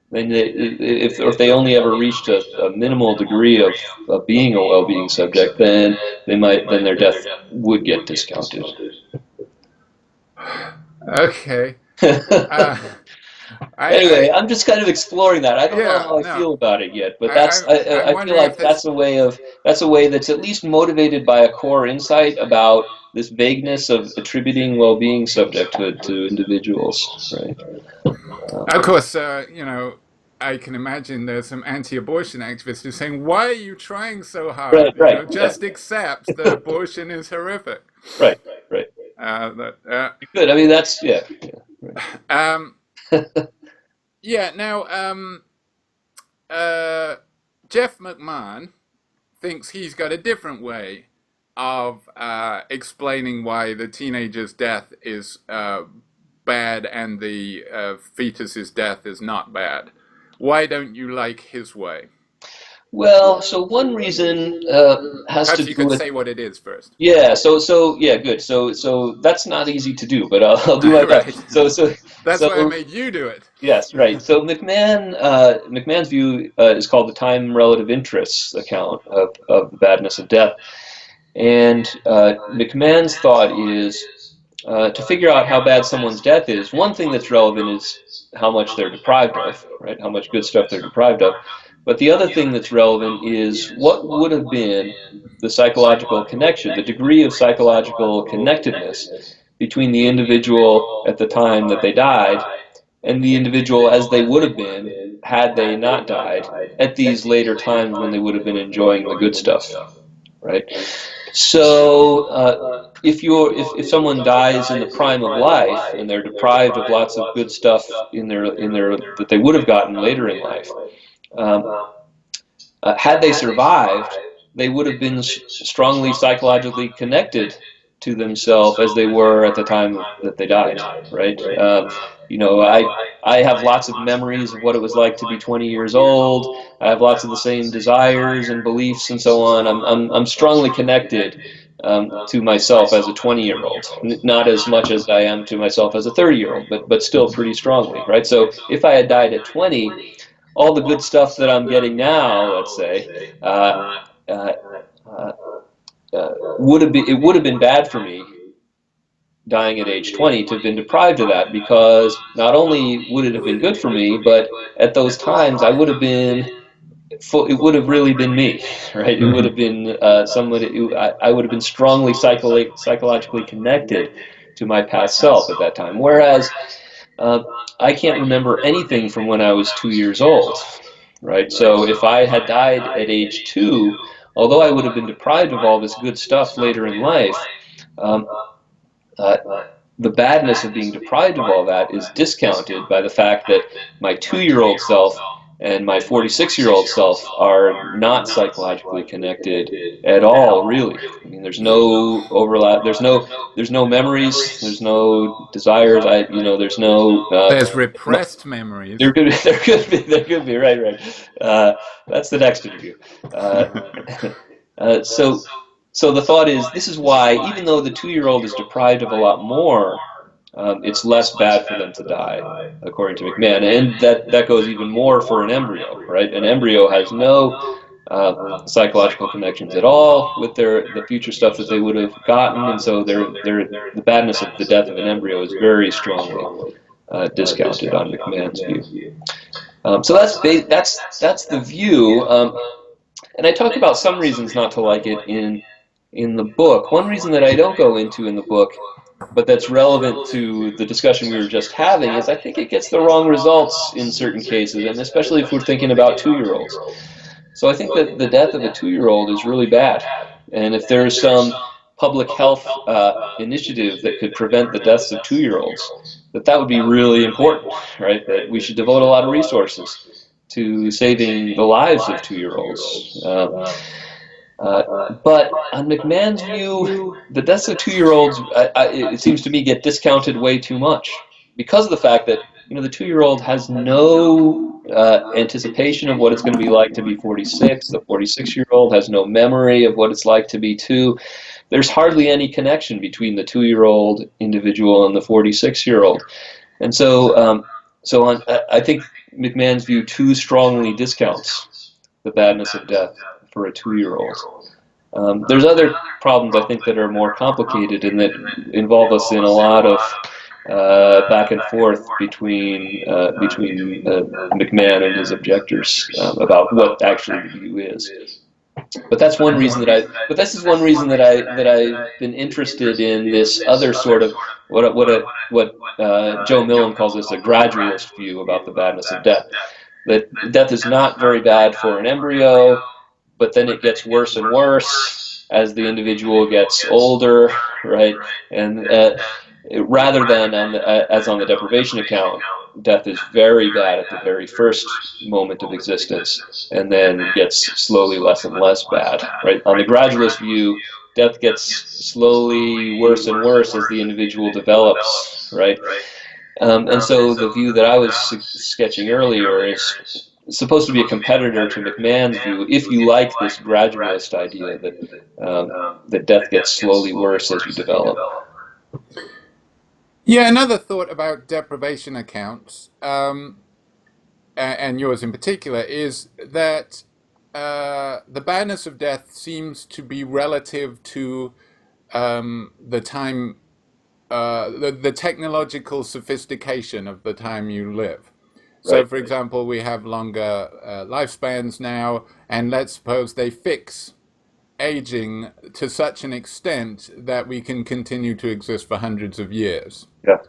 then if they only ever reached a minimal degree of being a well-being subject, then their death would get discounted. Okay. Uh, Anyway, I I'm just kind of exploring that. I don't know yeah, how I no. feel about it yet, but I'm I feel wondering if like there's that's a way that's at least motivated by a core insight about this vagueness of attributing well-being subjecthood to individuals, right? Of course, I can imagine there's some anti-abortion activists who are saying, "Why are you trying so Right, hard? right, yeah, Just accept that abortion is horrific." right, right. That, Good. I mean, that's yeah, um, right. yeah. Now, Jeff McMahon thinks he's got a different way of explaining why the teenager's death is bad and the fetus's death is not bad. Why don't you like his way? Well, so one reason has to Perhaps you do could with say what it is first. yeah. So yeah, good. So that's not easy to do, but I'll do my Right. best. That's why I So made you do it. yes, right. So McMahon's view is called the time relative interests account of the badness of death, and McMahon's thought is to figure out how bad someone's death is. One thing that's relevant is how much they're deprived of, right? How much good stuff they're deprived of. But the other thing that's relevant is what would have been the psychological connection, the degree of psychological connectedness between the individual at the time that they died and the individual as they would have been had they not died at these later times when they would have been enjoying the good stuff, right? So if someone dies in the prime of life and they're deprived of lots of good stuff in their that they would have gotten later in life, um, had they survived, they would have been strongly psychologically connected to themselves as they were at the time that they died, right? You know, I have lots of memories of what it was like to be 20 years old. I have lots of the same desires and beliefs and so on. I'm strongly connected to myself as a 20-year-old, not as much as I am to myself as a 30-year-old, but still pretty strongly, right? So if I had died at 20, all the good stuff that I'm getting now, let's say, uh, uh, uh, it would have been bad for me dying at age 20 to have been deprived of that, because not only would it have been good for me, but at those times I would have been it would have really been me, right? It would have been somebody. I would have been strongly psychologically connected to my past self at that time. Whereas uh, I can't remember anything from when I was 2 years old, right? So if I had died at age 2, although I would have been deprived of all this good stuff later in life, um, uh, the badness of being deprived of all that is discounted by the fact that my 2-year-old self and my 46-year-old self are not psychologically connected at all, really. I mean, there's no overlap. There's no memories. There's no desires. There's no. There's repressed memories. There could be. Right. That's the next interview. Uh, so the thought is, this is why, even though the 2-year-old is deprived of a lot more, it's less bad for them to die, according to McMahon. And that goes even more for an embryo, right? An embryo has no psychological connections at all with the future stuff that they would have gotten, and so the badness of the death of an embryo is very strongly discounted on McMahon's view. So that's the view. And I talk about some reasons not to like it in the book. One reason that I don't go into in the book, but that's relevant to the discussion we were just having, is I think it gets the wrong results in certain cases, and especially if we're thinking about 2-year-olds. So I think that the death of a 2-year-old is really bad. And if there's some public health initiative that could prevent the deaths of 2-year-olds, that would be really important, right? That we should devote a lot of resources to saving the lives of 2-year-olds. But on McMahon's view, the deaths of 2-year-olds, it seems to me, get discounted way too much because of the fact that the 2-year-old has no anticipation of what it's going to be like to be 46. The 46-year-old has no memory of what it's like to be 2. There's hardly any connection between the 2-year-old individual and the 46-year-old, and so I think McMahon's view too strongly discounts the badness of death for a 2-year-old. There's other problems, I think, that are more complicated and that involve us in a lot of back and forth between McMahon and his objectors about what actually the view is. But that's one reason this is one reason that I've been interested in this other sort of what Joe Millam calls this a gradualist view about the badness of death. That death is not very bad for an embryo, but then it gets worse and worse as the individual gets older, right? And rather than as on the deprivation account, death is very bad at the very first moment of existence, and then gets slowly less and less bad, right? On the gradualist view, death gets slowly worse and worse as the individual develops, right? And so the view that I was sketching earlier is supposed to be a competitor to McMahon's view, if you like this gradualist idea that death gets slowly worse as you develop. Yeah, another thought about deprivation accounts, and yours in particular, is that the badness of death seems to be relative to the time, the technological sophistication of the time you live. So, Right. for example, we have longer lifespans now, and let's suppose they fix aging to such an extent that we can continue to exist for hundreds of years. Yeah.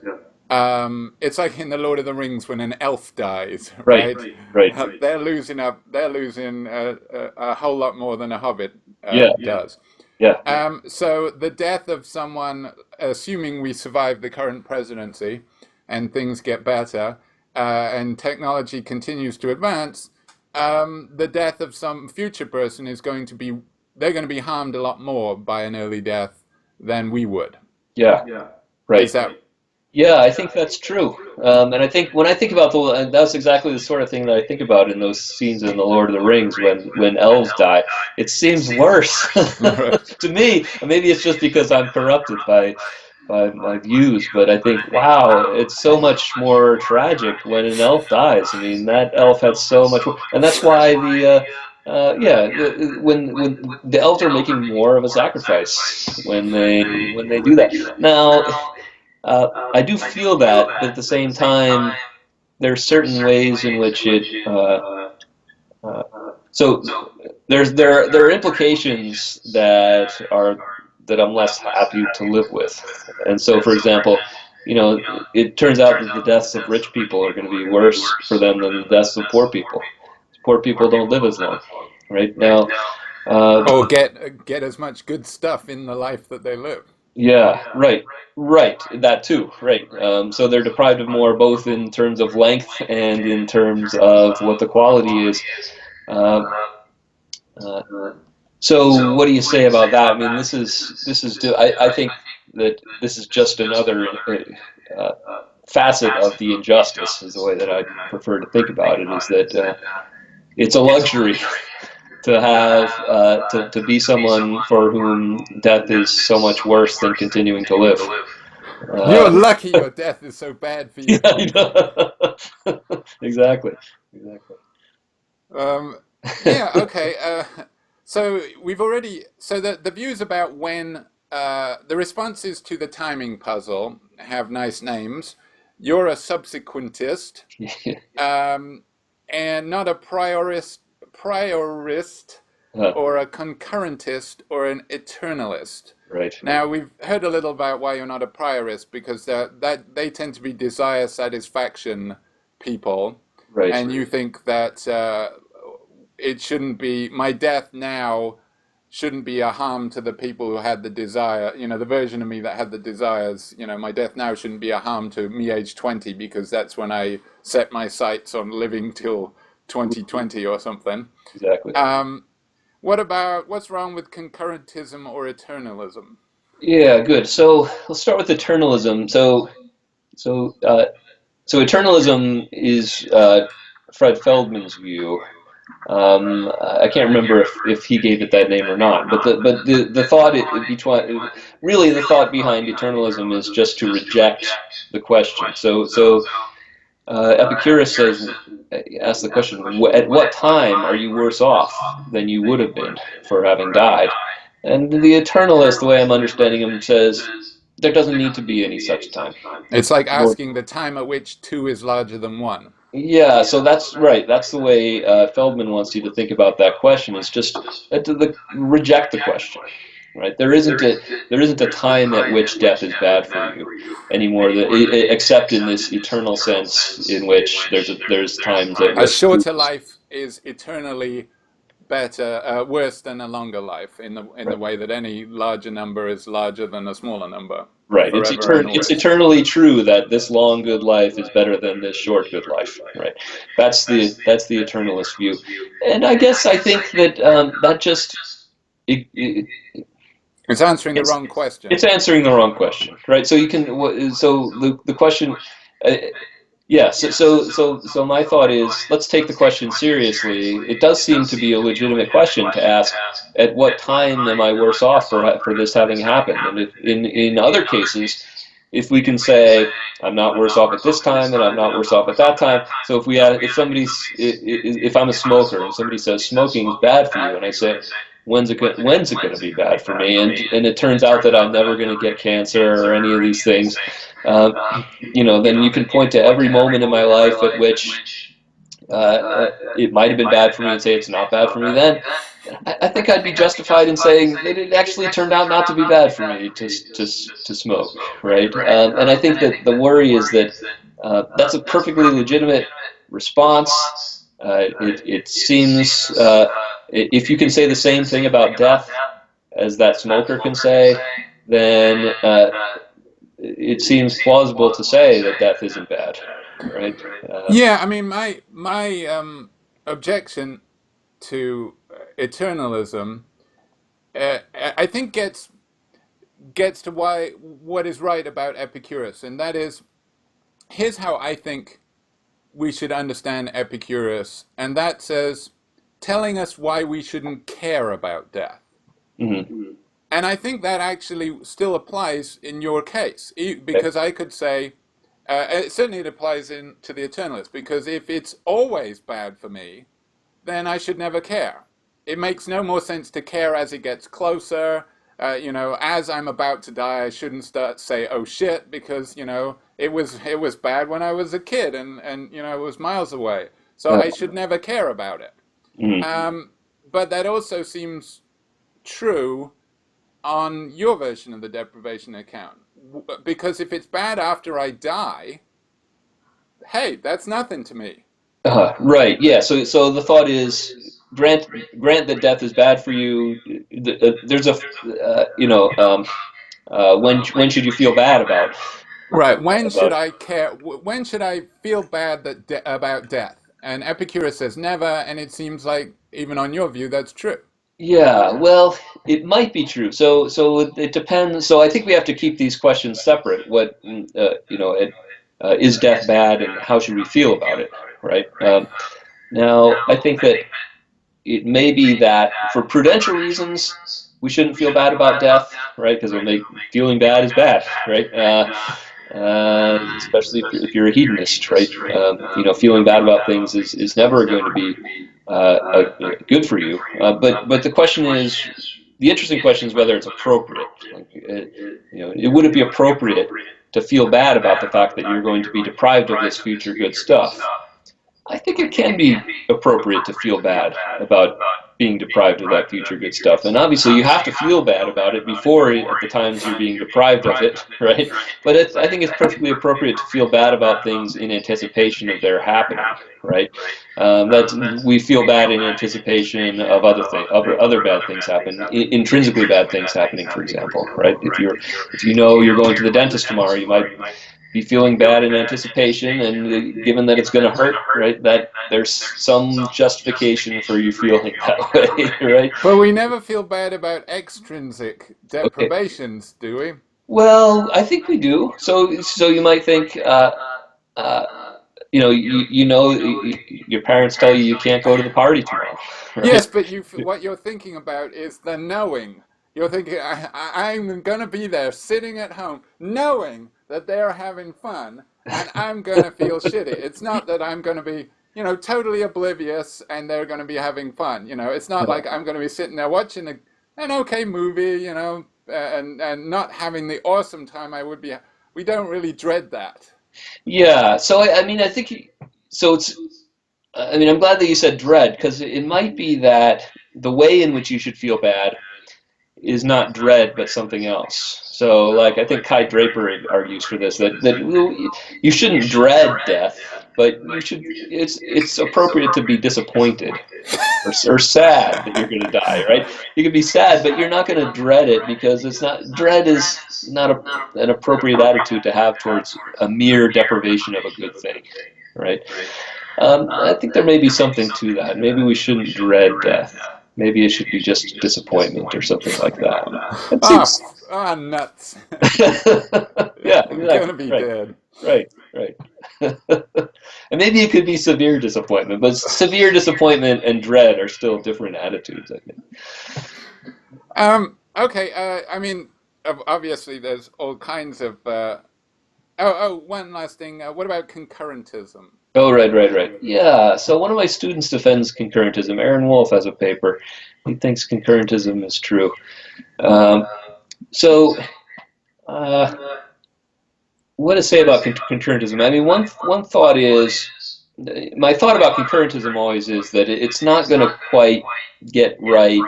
It's like in the Lord of the Rings when an elf dies, Right. right? Right. They're losing a whole lot more than a hobbit Yeah. does. Yeah. So the death of someone, assuming we survive the current presidency and things get better, and technology continues to advance, the death of some future person is going to be, they're going to be harmed a lot more by an early death than we would. Yeah. Right. Is that Yeah, I think that's true. And I think when I think about and that's exactly the sort of thing that I think about in those scenes in The Lord of the Rings when elves die. It seems worse to me. Maybe it's just because I'm corrupted by my views, but I think, wow, it's so much more tragic when an elf dies. I mean, that elf had so much, and that's why when the elves are making more of a sacrifice when they do that. Now, I do feel that, but at the same time, there are certain ways in which uh, so there are implications that I'm less happy to live with, and so, for example, it turns out that the deaths of rich people are going to be worse for them than the deaths of poor people. Poor people don't live as long, right now. or get as much good stuff in the life that they live. Yeah, right. That too, right. So they're deprived of more, both in terms of length and in terms of what the quality is. Uh, uh, so what do you say about that? I mean, I think that this is just another facet of the injustice, is the way that I prefer to think about it. Is that it's a luxury to have to be someone for whom death is so much worse than continuing to live. You're lucky your death is so bad for you. Exactly. Yeah, okay. So the views about when the responses to the timing puzzle have nice names. You're a subsequentist, and not a priorist or a concurrentist or an eternalist. Right. Now, we've heard a little about why you're not a priorist, because that they tend to be desire satisfaction people, Right. and you think that it shouldn't be, my death now shouldn't be a harm to the people who had the desire, the version of me that had the desires, my death now shouldn't be a harm to me age 20, because that's when I set my sights on living till 2020 or something. Exactly. What's wrong with concurrentism or eternalism? Yeah, good. So let's start with eternalism. So eternalism is Fred Feldman's view. I can't remember if he gave it that name or not, but the thought really the thought behind eternalism is just to reject the question. So Epicurus asks the question, at what time are you worse off than you would have been for having died? And the eternalist, the way I'm understanding him, says there doesn't need to be any such time. It's like asking the time at which 2 is larger than 1. Yeah, so that's right. That's the way Feldman wants you to think about that question. Is just reject the question, right? There isn't a time at which death is bad for you anymore, except in this eternal sense, in which there's times at A which shorter life is eternally worse than a longer life, in the way that any larger number is larger than a smaller number. Right. It's Eternally true that this long good life is better than this short good life. Right. That's the eternalist view, and I think that that just it's answering the wrong question. It's answering the wrong question, right? So you can the question. Yeah, so my thought is, let's take the question seriously. It does seem to be a legitimate question to ask, at what time am I worse off for this having happened? And if, in other cases, if we can say, I'm not worse off at this time and I'm not worse off at that time. So if we had, if I'm a smoker and somebody says smoking is bad for you, and I say, when's it going to be bad for me? And it turns out that I'm never going to get cancer or any of these things. Then you can point to every moment in my life at which it might have been bad for me and say it's not bad for me then. I think I'd be justified in saying that it actually turned out not to be bad for me to smoke, right? And I think that the worry is that that's a perfectly legitimate response. It seems, if you can say the same thing about death as that smoker can say, then it seems plausible to say that death isn't bad, right? Yeah, I mean, my objection to eternalism, I think gets to why what is right about Epicurus, and that is, here's how I think we should understand Epicurus, and that says, telling us why we shouldn't care about death. Mm-hmm. And I think that actually still applies in your case, Okay. because I could say, certainly it applies to the eternalist, because if it's always bad for me, then I should never care. It makes no more sense to care as it gets closer. As I'm about to die, I shouldn't start say, "Oh shit," because it was bad when I was a kid, and it was miles away. So I should never care about it. Mm-hmm. But that also seems true on your version of the deprivation account, because if it's bad after I die, hey, that's nothing to me. Right. Yeah. So the thought is, grant that death is bad for you. There's a, when should you feel bad Right. When should about? I care? When should I feel bad about death? And Epicurus says never, and it seems like even on your view that's true. Yeah, well, it might be true. So it depends. So I think we have to keep these questions separate. Is death bad, and how should we feel about it, right? Now, I think that it may be that for prudential reasons, we shouldn't feel bad about death, right? Because it'll make feeling bad is bad, right? Especially if you're a hedonist, right? Feeling bad about things is never going to be good for you. But the question is, the interesting question is whether it's appropriate. Would it be appropriate to feel bad about the fact that you're going to be deprived of this future good stuff? I think it can be appropriate to feel bad about being deprived of that future good stuff. And obviously, you have to feel bad about it before, at the times you're being deprived of it, right? But I think it's perfectly appropriate to feel bad about things in anticipation of their happening, right? That we feel bad in anticipation of other bad things happen, intrinsically bad things happening, for example, right? If you know you're going to the dentist tomorrow, you might be feeling bad in anticipation, and given that it's going to hurt, right, that there's some justification for you feeling that way, right? But we never feel bad about extrinsic Okay. deprivations, do we? Well, I think we do. So you might think, uh, your parents tell you can't go to the party tomorrow, Yes, right? but what you're thinking about is the knowing. You're thinking, I'm going to be there sitting at home knowing that they're having fun and I'm going to feel shitty. It's not that I'm going to be, totally oblivious and they're going to be having fun. It's not like I'm going to be sitting there watching an okay movie, and not having the awesome time I would be. We don't really dread that. Yeah. So I mean, I think so. I mean, I'm glad that you said dread, because it might be that the way in which you should feel bad is not dread, but something else. So, like, I think Kai Draper argues for this, that you shouldn't dread death, but you should. It's appropriate to be disappointed or sad that you're going to die, right? You can be sad, but you're not going to dread it, because it's not dread is not an appropriate attitude to have towards a mere deprivation of a good thing, right? I think there may be something to that. Maybe we shouldn't dread death. Maybe it should be just disappointment or something like that. That Ah, seems. nuts. Yeah, I'm going to exactly. be Right, dead. right, right. And maybe it could be severe disappointment, but severe disappointment and dread are still different attitudes, I think. Okay. I mean, obviously, there's all kinds of. One last thing. What about concurrentism? Oh, right. Yeah, so one of my students defends concurrentism. Aaron Wolf has a paper. He thinks concurrentism is true. Um, so, uh, what to say about concurrentism? I mean, one thought is, my thought about concurrentism always is that it's not going to quite get right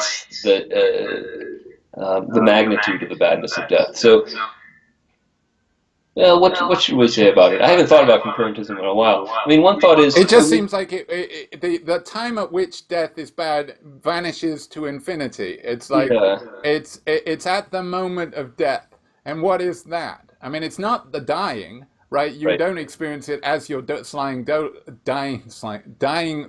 the magnitude of the badness of death. So, well, what should we say about it? I haven't thought about concurrentism in a while. I mean, one thought is It just seems like the time at which death is bad vanishes to infinity. It's like yeah, it's at the moment of death. And what is that? I mean, it's not the dying, right? You right, don't experience it as you're dying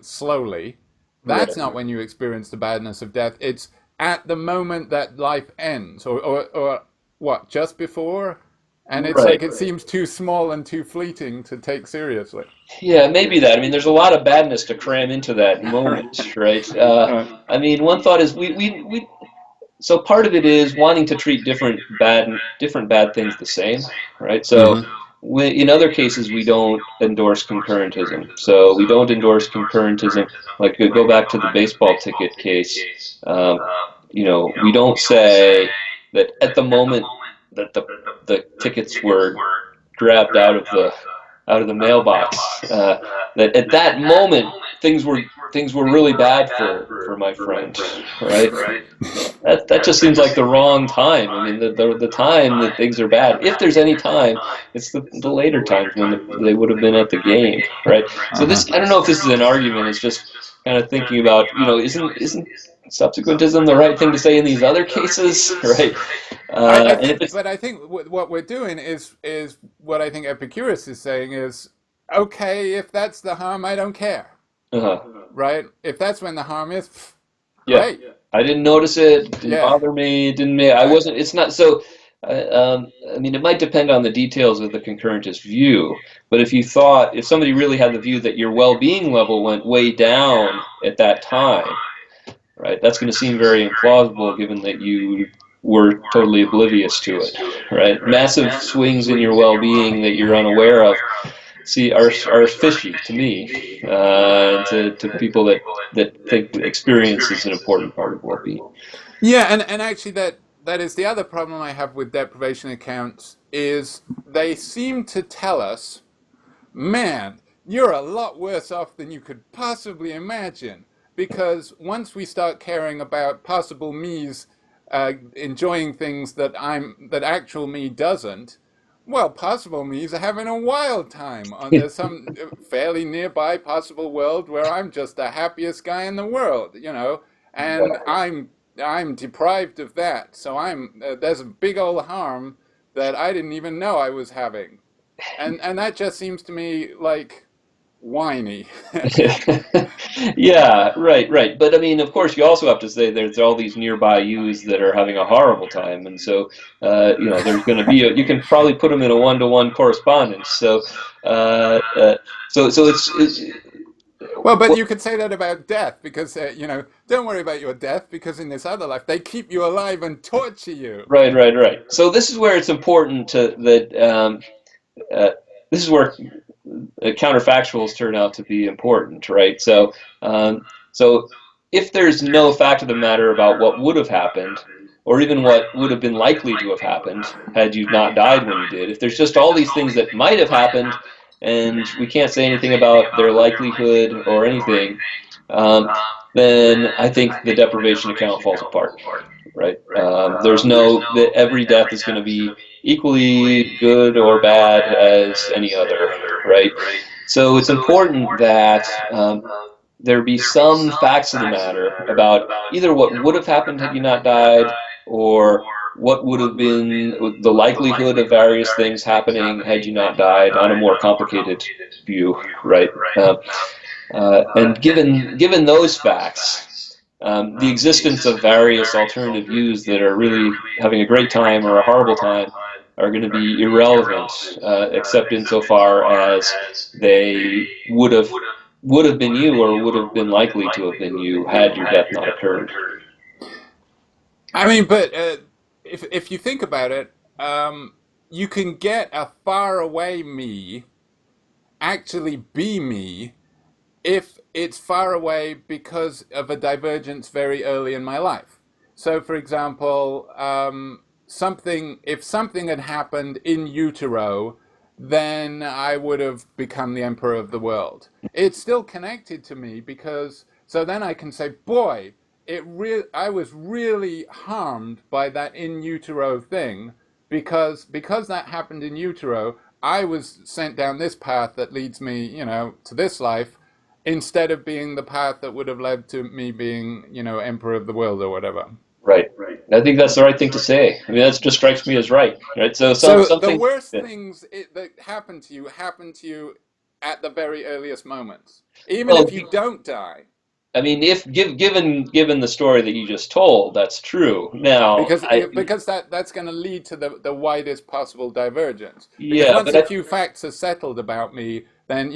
slowly. That's right. not when you experience the badness of death. It's at the moment that life ends, or what, just before? And it's Right. like it seems too small and too fleeting to take seriously. Yeah, maybe that. I mean, there's a lot of badness to cram into that moment, right? I mean, one thought is so part of it is wanting to treat different bad things the same, right? So Mm-hmm. in other cases, we don't endorse concurrentism. So we don't endorse concurrentism. Like go back to the baseball ticket case. We don't say that at the moment that the tickets were grabbed out of the mailbox. That at that moment things were really bad for my friend, right? That just seems like the wrong time. I mean, the time that things are bad, if there's any time, it's the later times when they would have been at the game, right? So Uh-huh. this, I don't know if this is an argument. It's just kind of thinking about, isn't subsequentism the right thing to say in these other cases, right? I And if think, it's but I think what we're doing is what I think Epicurus is saying is, okay, if that's the harm, I don't care, uh, right? If that's when the harm is, yeah, great, I didn't notice it. Didn't yeah, bother me. Didn't ma- I right, wasn't. It's not so. I mean, it might depend on the details of the concurrentist view. But if somebody really had the view that your well-being level went way down at that time, right? That's going to seem very implausible, given that you were totally oblivious to it, right? Massive swings in your well-being that you're unaware of are fishy to me, to people that think experience is an important part of well-being. yeah, and actually that is the other problem I have with deprivation accounts is they seem to tell us, man, you're a lot worse off than you could possibly imagine. Because once we start caring about possible me's enjoying things that actual me doesn't, well, possible me's are having a wild time. There's some fairly nearby possible world where I'm just the happiest guy in the world, and I'm deprived of that. So there's a big old harm that I didn't even know I was having, and that just seems to me like whiny. Yeah, right. But I mean, of course, you also have to say there's all these nearby yous that are having a horrible time, and so there's going to be you can probably put them in a one-to-one correspondence. So, it's Well, but what, you could say that about death because, don't worry about your death because in this other life they keep you alive and torture you. right. So this is where it's important uh, this is where counterfactuals turn out to be important, right? So if there's no fact of the matter about what would have happened, or even what would have been likely to have happened had you not died when you did, if there's just all these things that might have happened, and we can't say anything about their likelihood or anything, um, then I think the deprivation account falls apart, right? There's no that every death is going to be equally good or bad as any other, right? So it's important that there be some facts of the matter about either what would have happened had you not died, or what would have been the likelihood of various things happening had you not died on a more complicated view, right? And given those facts, the existence of various alternative views that are really having a great time or a horrible time are going to be irrelevant, except insofar as they would have been you, or would have been likely to have been you, had your death not occurred. I mean, but if you think about it, you can get a far away me actually be me if it's far away because of a divergence very early in my life. So, for example, if something had happened in utero, then I would have become the emperor of the world. It's still connected to me because so then I can say, boy, I was really harmed by that in utero thing because that happened in utero. I was sent down this path that leads me, to this life, instead of being the path that would have led to me being, emperor of the world or whatever. Right. I think that's the right thing to say. I mean, that just strikes me as right. Right. So So the something. worst Yeah. things that happen to you at the very earliest moments, even Well, if you don't die, I mean, if given the story that you just told, that's true. Now, because that's going to lead to the widest possible divergence. Because yeah, once but a few facts are settled about me, then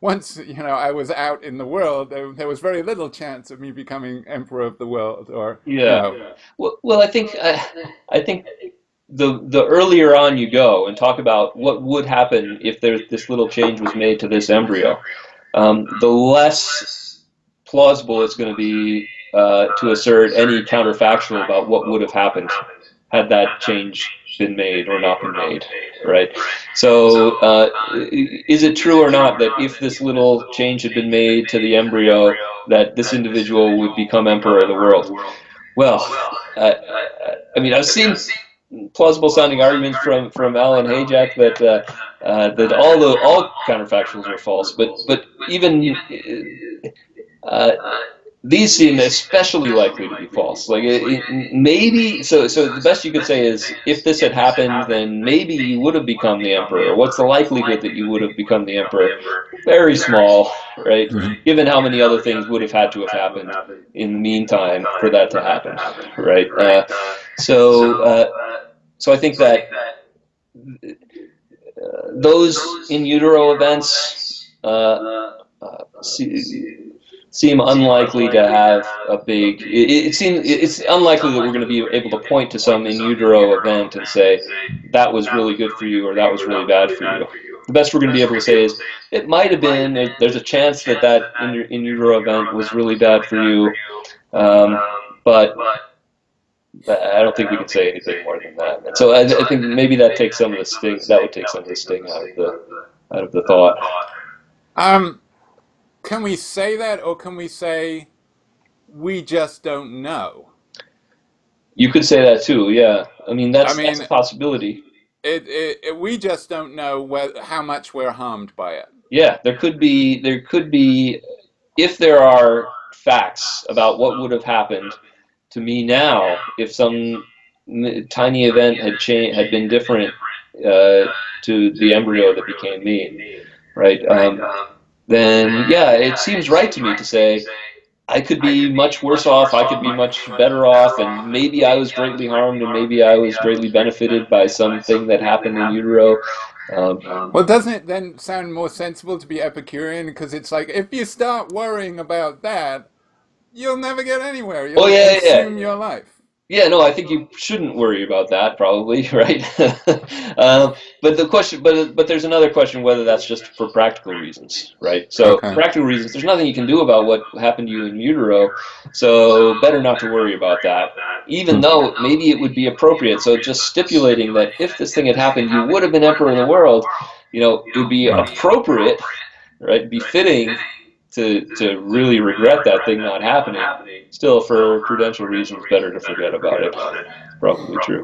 once I was out in the world, there was very little chance of me becoming emperor of the world, or yeah. Well, I think the earlier on you go and talk about what would happen if this little change was made to this embryo, the less plausible it's going to be to assert any counterfactual about what would have happened had that change been made or not been made, right? So is it true or not that if this little change had been made to the embryo, that this individual would become emperor of the world? Well, uh, I mean, I've seen plausible sounding arguments from Allan that that all counterfactuals are false, but even uh, these seem especially likely to be false. Like maybe so the best you could say is if this had happened, then maybe you would have become the emperor. What's the likelihood that you would have become the emperor? Very small, right? Given how many other things would have had to have happened in the meantime for that to happen, right? So so I think that those in utero events seem unlikely to have a big. It's unlikely that we're going to be able to point to some in utero event and say that was really good for you or that was really bad for you. The best we're going to be able to say is it might have been. There's a chance that in utero event was really bad for you, but I don't think we can say anything more than that. And so I think maybe that takes some of the sting. That would take some of the sting out of the thought. Can we say that, or can we say we just don't know? You could say that too. Yeah, I mean I that's a mean, possibility. we just don't know how much we're harmed by it. Yeah, there could be if there are facts about what would have happened to me now if some tiny event had been different to the embryo that became me, right? Then yeah, it seems right to me to say I could be much worse off, I could be much better off, and maybe I was greatly harmed, and maybe I was greatly benefited by something that happened in utero. Um, Well, doesn't it then sound more sensible to be Epicurean? Because it's like if you start worrying about that, you'll never get anywhere. oh You'll yeah, yeah, consume your life. yeah. No, I think you shouldn't worry about that, probably, right? But the question, but there's another question whether that's just for practical reasons, right? So Okay. practical reasons, there's nothing you can do about what happened to you in utero, so better not to worry about that. Even though maybe it would be appropriate. So just stipulating that if this thing had happened, you would have been emperor of the world. It would be appropriate, right? Befitting to really regret that thing not happening. Still, for prudential reasons, better to forget about it. Probably true.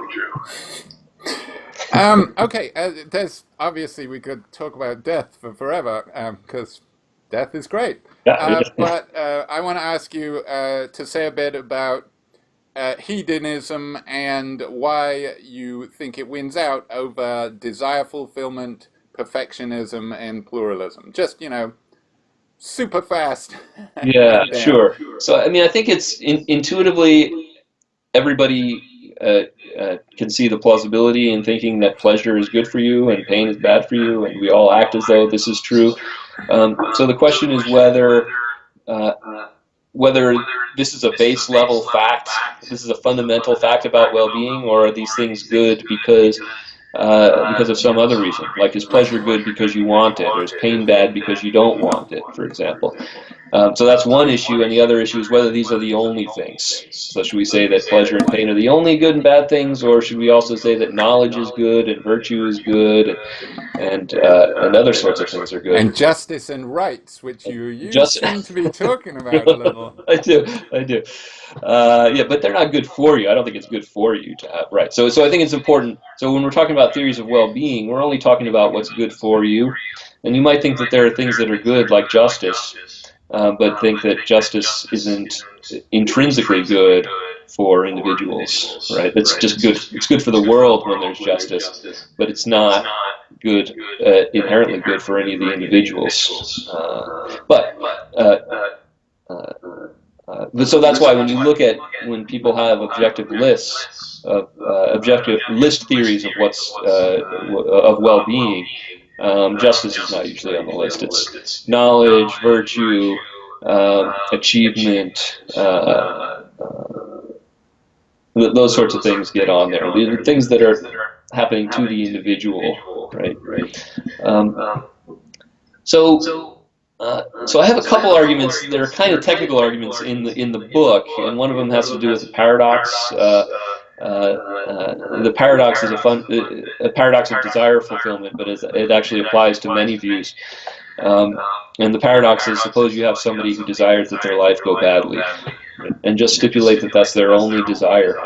Okay. There's obviously we could talk about death for forever because death is great. Yeah. But I want to ask you to say a bit about hedonism and why you think it wins out over desire fulfillment, perfectionism, and pluralism. Just super fast Yeah, rundown. sure. So, I mean, I think it's intuitively everybody can see the plausibility in thinking that pleasure is good for you and pain is bad for you, and we all act as though this is true. So the question is uh, whether this is a base level fact, this is a fundamental fact about well-being, or are these things good because of some other reason? Like, is pleasure good because you want it, or is pain bad because you don't want it, for example? So that's one issue, and the other issue is whether these are the only things. So should we say that pleasure and pain are the only good and bad things, or should we also say that knowledge is good and virtue is good, and other sorts of things are good? And justice and rights, which you Just seem to be talking about a little. I do. Yeah, but they're not good for you. I don't think it's good for you to have, right. So I think it's important. So when we're talking about theories of well-being, we're only talking about what's good for you. And you might think that there are things that are good, like justice, but think that justice isn't intrinsically good for individuals, right? It's just good. It's good for the world when there's justice, but it's not good, inherently good for any of the individuals. So that's why when people have objective lists of objective list theories of what's of well-being, justice is not usually on the list. It's knowledge, virtue, achievement, those sorts of things get on there. The things that are happening to the individual, right? So I have a couple arguments that are kind of technical arguments in the book, and one of them has to do with the paradox. The paradox is a paradox of desire fulfillment, but it actually applies to many views. And the paradox is, suppose you have somebody who desires that their life go badly, and just stipulate that that's their only desire.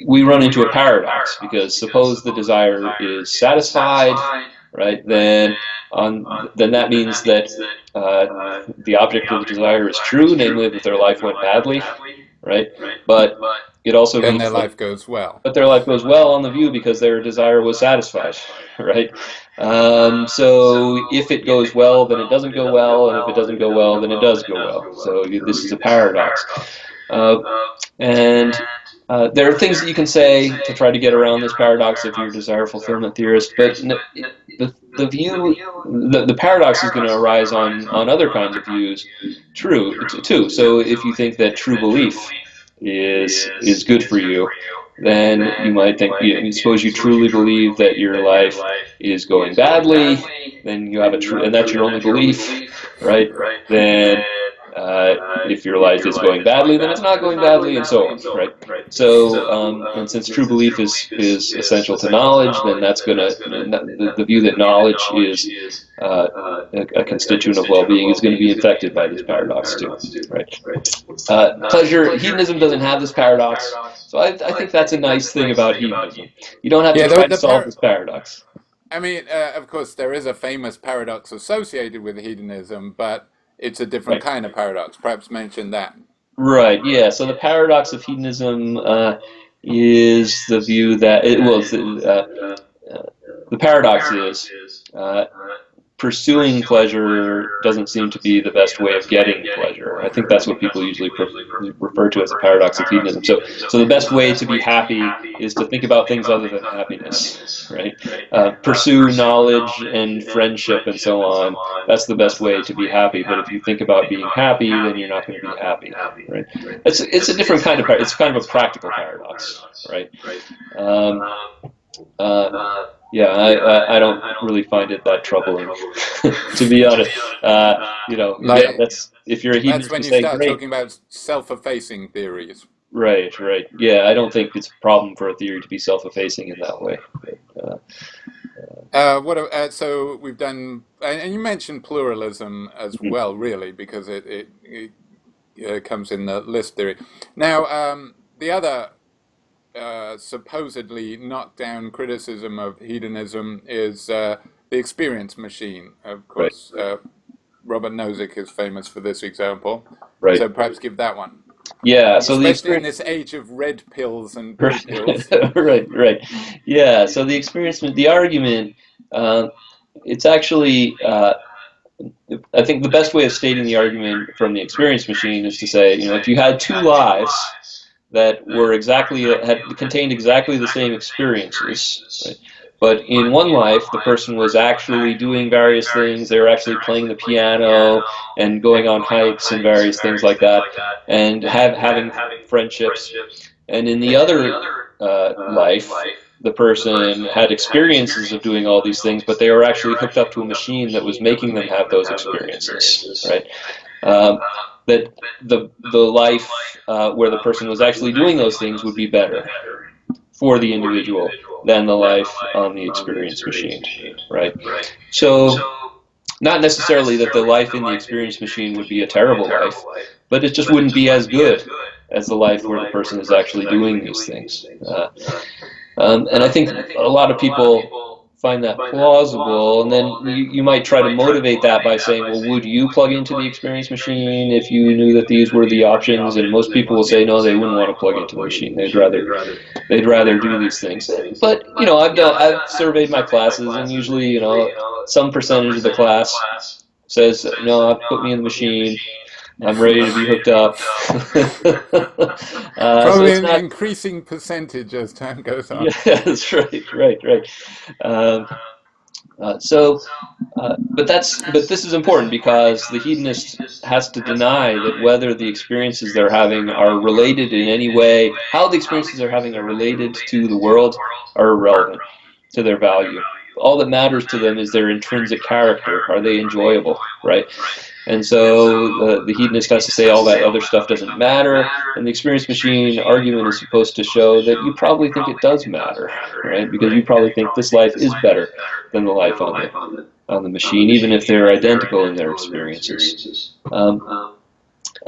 We run into a paradox, because suppose the desire is satisfied, right? Then that means that the object of the desire is true, namely that their life went badly, right? But it also means their life goes well. But their life goes well on the view because their desire was satisfied, right? So if it goes well, then it doesn't go well, and if it doesn't go well, then it does go well. So this is a paradox. There are things that you can say to try to get around this paradox if you're a desire fulfillment theorist, but the paradox is going to arise on other kinds of views too. So if you think that true belief is good for you, then you might think, suppose you truly believe that your life is going badly, then you have and that's your only belief, right? Then if your life is going badly, then it's not going badly, and so on, right? So, and since true belief is essential to knowledge, then that's going to, the view that knowledge is a constituent of well-being is going to be infected by this paradox too, right? Hedonism doesn't have this paradox, so I think that's a nice thing about hedonism. You don't have to try to solve this paradox. I mean, of course, there is a famous paradox associated with hedonism, but it's a different kind of paradox. Perhaps mention that. Right, yeah. So the paradox of hedonism is the view that, the paradox is pursuing pleasure doesn't seem to be the best way of getting pleasure. I think that's what people usually refer to as the paradox of hedonism. So the best way to be happy is to think about things other than happiness, right? Pursue knowledge and friendship and so on. That's the best way to be happy. But if you think about being happy, then you're not going to be happy, right? It's a different kind of it's kind of a practical paradox, right? Yeah, I don't really find it that troubling, to be honest. That's if you're a hedonist, that's when you start talking about self-effacing theories. Right. Yeah, I don't think it's a problem for a theory to be self-effacing in that way. So we've done, and you mentioned pluralism as well, really, because it comes in the list theory. Now, the other supposedly knockdown criticism of hedonism is the experience machine. Of course, Robert Nozick is famous for this example. Right. So perhaps give that one. Yeah. So especially in this age of red pills and blue pills. Right. Yeah. So the argument, it's actually. I think the best way of stating the argument from the experience machine is to say, if you had two lives that were had contained exactly the same experiences, right? But in one life, the person was actually doing various things. They were actually playing the piano and going on hikes and various things like that, and having friendships. And in the other life, the person had experiences of doing all these things, but they were actually hooked up to a machine that was making them have those experiences, right? That the life where the person was actually doing those things would be better for the individual than the life on the experience machine, right? So not necessarily that the life in the experience machine would be a terrible life, but it just wouldn't be as good as the life where the person is actually doing these things. And I think a lot of people find that plausible, and then you might try to motivate that by saying, well, would you plug into the experience machine if you knew that these were the options? And most people will say no, they wouldn't want to plug into the machine. They'd rather do these things. But I've surveyed my classes, and usually some percentage of the class says, no, put me in the machine. I'm ready to be hooked up. Probably an increasing percentage as time goes on. Yeah, that's right. But this is important because the hedonist has to deny that whether the experiences they're having are related in any way, how the experiences they're having are related to the world, are irrelevant to their value. All that matters to them is their intrinsic character. Are they enjoyable, right? And so the hedonist has to say all that other stuff doesn't matter, and the experience machine argument is supposed to show that you probably think it does matter, right? Because you probably think this life is better than the life on the machine, even if they're identical in their experiences.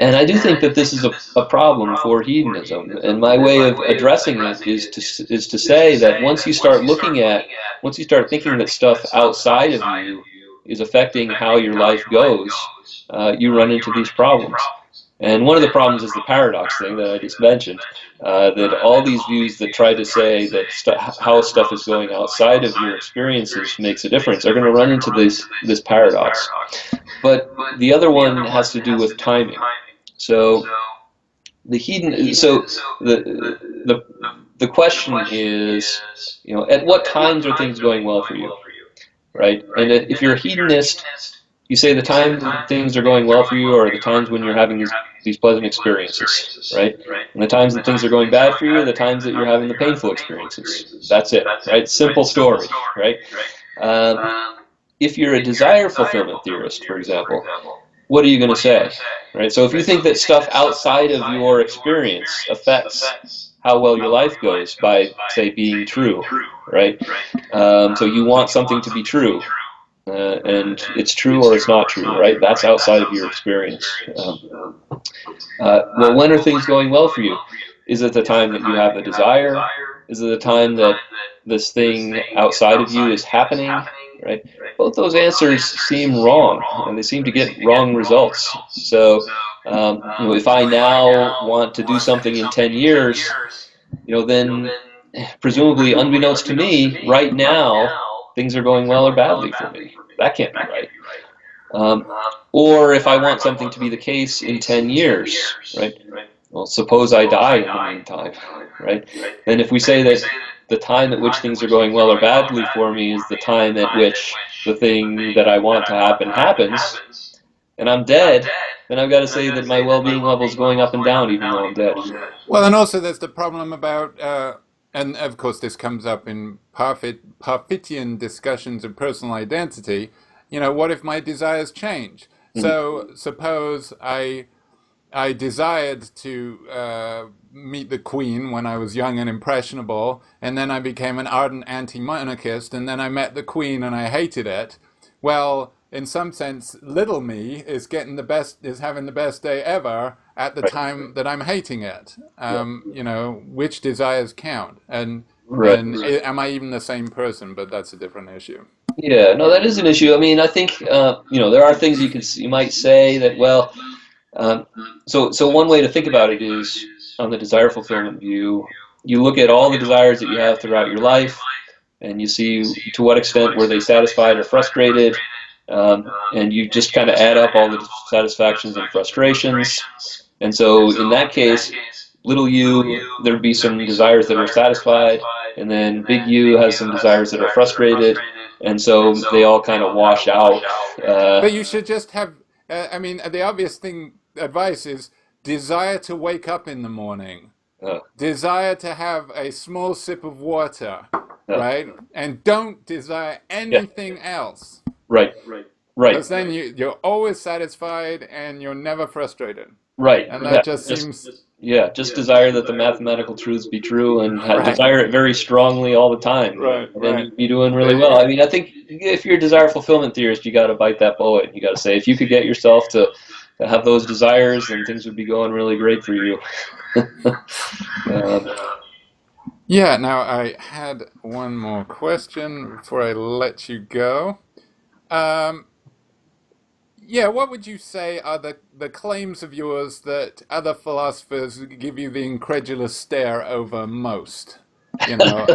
And I do think that this is a problem for hedonism, and my way of addressing it is to say that once you start thinking that stuff outside of you is affecting how your life goes, you run into these problems. And one of the problems is the paradox thing that I just mentioned, that all these views that try to say that how stuff is going outside of your experiences makes a difference are going to run into this paradox. But the other one has to do with timing. So the question is, at what times are things going well for you, right? And if you're a hedonist, you say the times things are going well for you are the times when you're having these pleasant experiences, right? And the times that things are going bad for you are the times that you're having the painful experiences. That's it, right? Simple story, right? If you're a desire fulfillment theorist, for example, what are you going to say, right? So if you think that stuff outside of your experience affects how well your life goes by, say, being true, right? So you want something to be true, and it's true or it's not true, right? That's outside of your experience. Well, when are things going well for you? Is it the time that you have a desire? Is it the time that this thing outside of you is happening, right? Both those answers seem wrong, and they seem to get wrong results. So, if I now want to do something in 10 years, then presumably, unbeknownst to me, right now, things are going well or badly for me. That can't be right. Or if I want something to be the case in 10 years, right? Well, suppose I die in the meantime, right? Then if we say that the time at which things are going well or badly for me is the time at which the thing that I want to happen happens, and I'm dead, then I've got to say that my well-being level is going up and down even though I'm dead. Well, and also there's the problem about, and of course this comes up in Parfitian discussions of personal identity, what if my desires change? Mm-hmm. So suppose I desired to meet the Queen when I was young and impressionable, and then I became an ardent anti-monarchist, and then I met the Queen and I hated it. Well, in some sense, little me is having the best day ever at the time that I'm hating it. Which desires count, and am I even the same person? But that's a different issue. Yeah, no, that is an issue. I mean, I think there are things you might say that, well. So one way to think about it is, on the desire fulfillment view, you look at all the desires that you have throughout your life, and you see to what extent were they satisfied or frustrated, and you just kind of add up all the satisfactions and frustrations. And so in that case, little u, there'd be some desires that are satisfied, and then big U has some desires that are frustrated, and so they all kind of wash out. But you should just have. I mean, the obvious thing advice is desire to wake up in the morning, Uh, desire to have a small sip of water, uh, right? And don't desire yeah, anything else. right, right, Because then you're always satisfied and you're never frustrated. right. And Yeah, that just seems just desire that the mathematical truths be true, and right. desire it very strongly all the time. Right, Then right. you'd be doing really There well. you I go. mean, I think if you're a desire fulfillment theorist, you got to bite that bullet. You got to say, if you could get yourself to have those desires, then things would be going really great for you. um, Yeah, now I had one more question before I let you go. Um, yeah, what would you say are the claims of yours that other philosophers give you the incredulous stare over most? You know,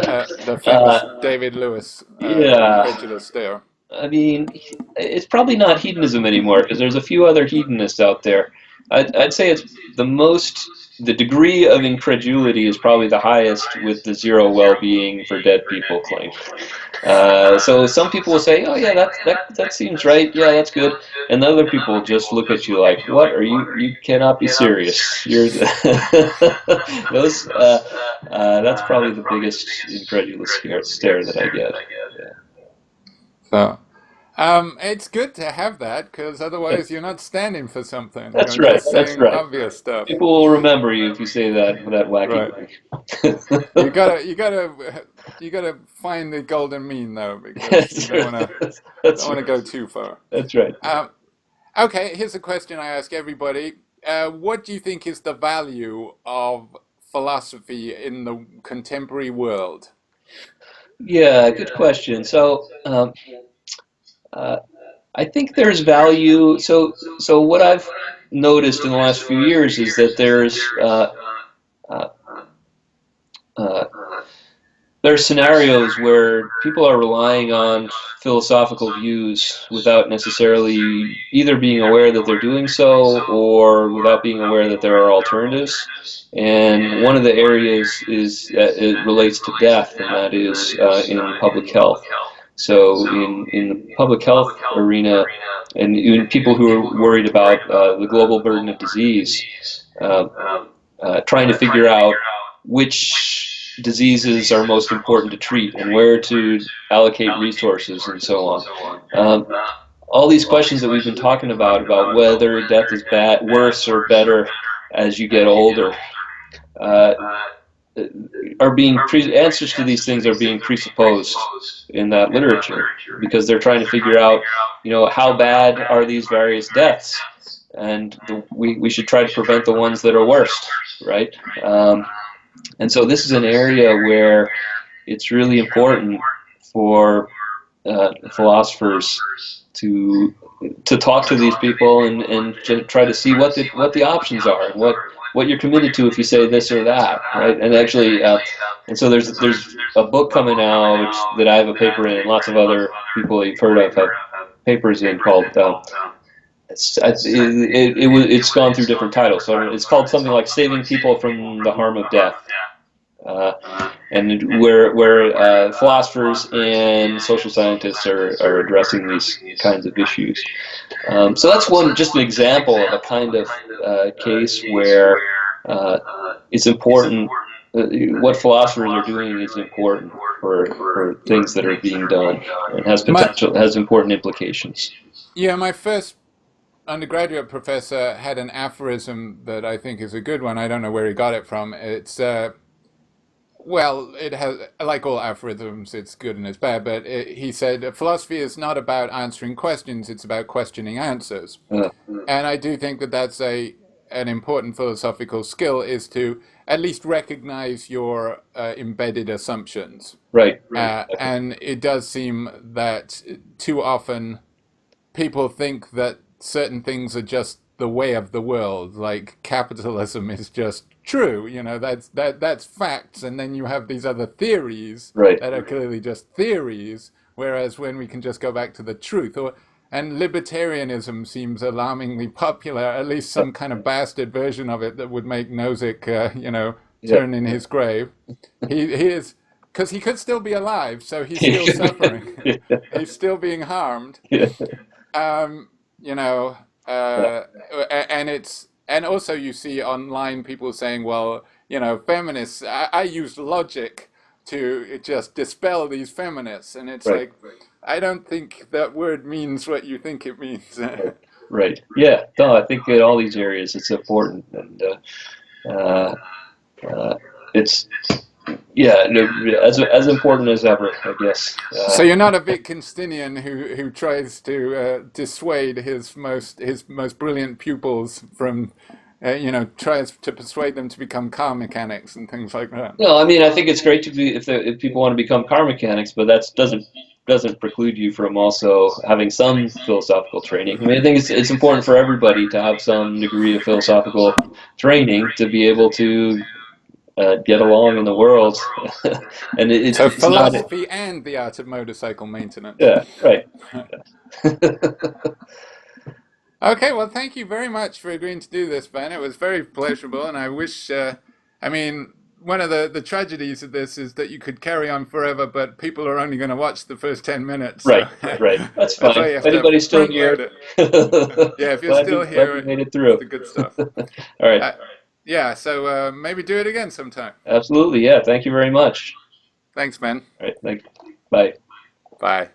the uh, famous David Lewis yeah, incredulous stare. I mean, it's probably not hedonism anymore because there's a few other hedonists out there. I'd say it's the degree of incredulity is probably the highest with the zero well-being for dead people claim. So some people will say, "Oh yeah, that seems right. Yeah, that's good," and other people just look at you like, "What are you? You cannot be serious. You're those. That's probably the biggest incredulous stare that I get." So, it's good to have that because Yeah. otherwise you're not standing for something. That's You're right. just That's saying right. obvious stuff. People will remember you if you say that wacky Right. thing. You gotta find the golden mean though, because you that's, don't that's wanna right. go too far. That's right. Um, okay, here's a question I ask everybody. What do you think is the value of philosophy in the contemporary world? Yeah, good question. So, uh, I think there's value. So what I've noticed in the last few years is that uh, uh, there are scenarios where people are relying on philosophical views without necessarily either being aware that they're doing so or without being aware that there are alternatives. And one of the areas is it relates to death, and that is in public health. So in the public health arena, and even people who are worried about the global burden of disease, uh, trying to figure out which diseases are most important to treat and where to allocate resources and so on. Um, all these questions that we've been talking about whether death is worse or better as you get older, uh, answers to these things are being presupposed in that literature because they're trying to figure out, how bad are these various deaths, and we should try to prevent the ones that are worst, right? And so this is an area where it's really important for philosophers to talk to these people and to try to see what the options are and what you're committed to if you say this or that, right? And actually, and so there's a book coming out that I have a paper in, and lots of other people you've heard of have papers in called. It's gone through different titles, so it's called something like "Saving People from the Harm of Death." Uh, and where philosophers and social scientists are addressing these kinds of issues. So that's just an example of a kind of case where it's important. What philosophers are doing is important for things that are being done and My has important implications. yeah, my first undergraduate professor had an aphorism that I think is a good one. I don't know where he got it from. It's well, it has, like all aphorisms, it's good and it's bad, but he said philosophy is not about answering questions, it's about questioning answers. Uh, And I do think that that's an important philosophical skill is to at least recognize your embedded assumptions. right. And it does seem that too often people think that certain things are just the way of the world, like capitalism is just true. That's facts, and then you have these other theories Right. that are clearly just theories. Whereas when we can just go back to the truth, or and libertarianism seems alarmingly popular, at least some kind of bastard version of it that would make Nozick, Yeah. turn in his grave. He is, because he could still be alive, so he's still suffering. Yeah. He's still being harmed. Yeah. Um, you know, Yeah. uh, and also you see online people saying, well, feminists. I use logic to just dispel these feminists, and it's Right. like, I don't think that word means what you think it means. Right. Right. Yeah. No, I think in all these areas it's important, and uh, uh, it's yeah, as important as ever, I guess. So you're not a Wittgensteinian who tries to dissuade his most brilliant pupils from, tries to persuade them to become car mechanics and things like that. No, I mean, I think it's great to be if people want to become car mechanics, but that doesn't preclude you from also having some philosophical training. I mean, I think it's important for everybody to have some degree of philosophical training to be able to get along in the world, and So it's not. philosophy and the art of motorcycle maintenance. Yeah, right. Okay, well, thank you very much for agreeing to do this, Ben. It was very pleasurable, and I wish, I mean, one of the tragedies of this is that you could carry on forever, but people are only going to watch the first 10 minutes, Right, so right. That's that's fine. why you If have to anybody's still front here, load it. Yeah, if you're still glad you here, made it it's through. the good stuff. All right. Uh, yeah, so maybe do it again sometime. Absolutely. Yeah. Thank you very much. Thanks, Ben. All right. Thank. Bye. Bye.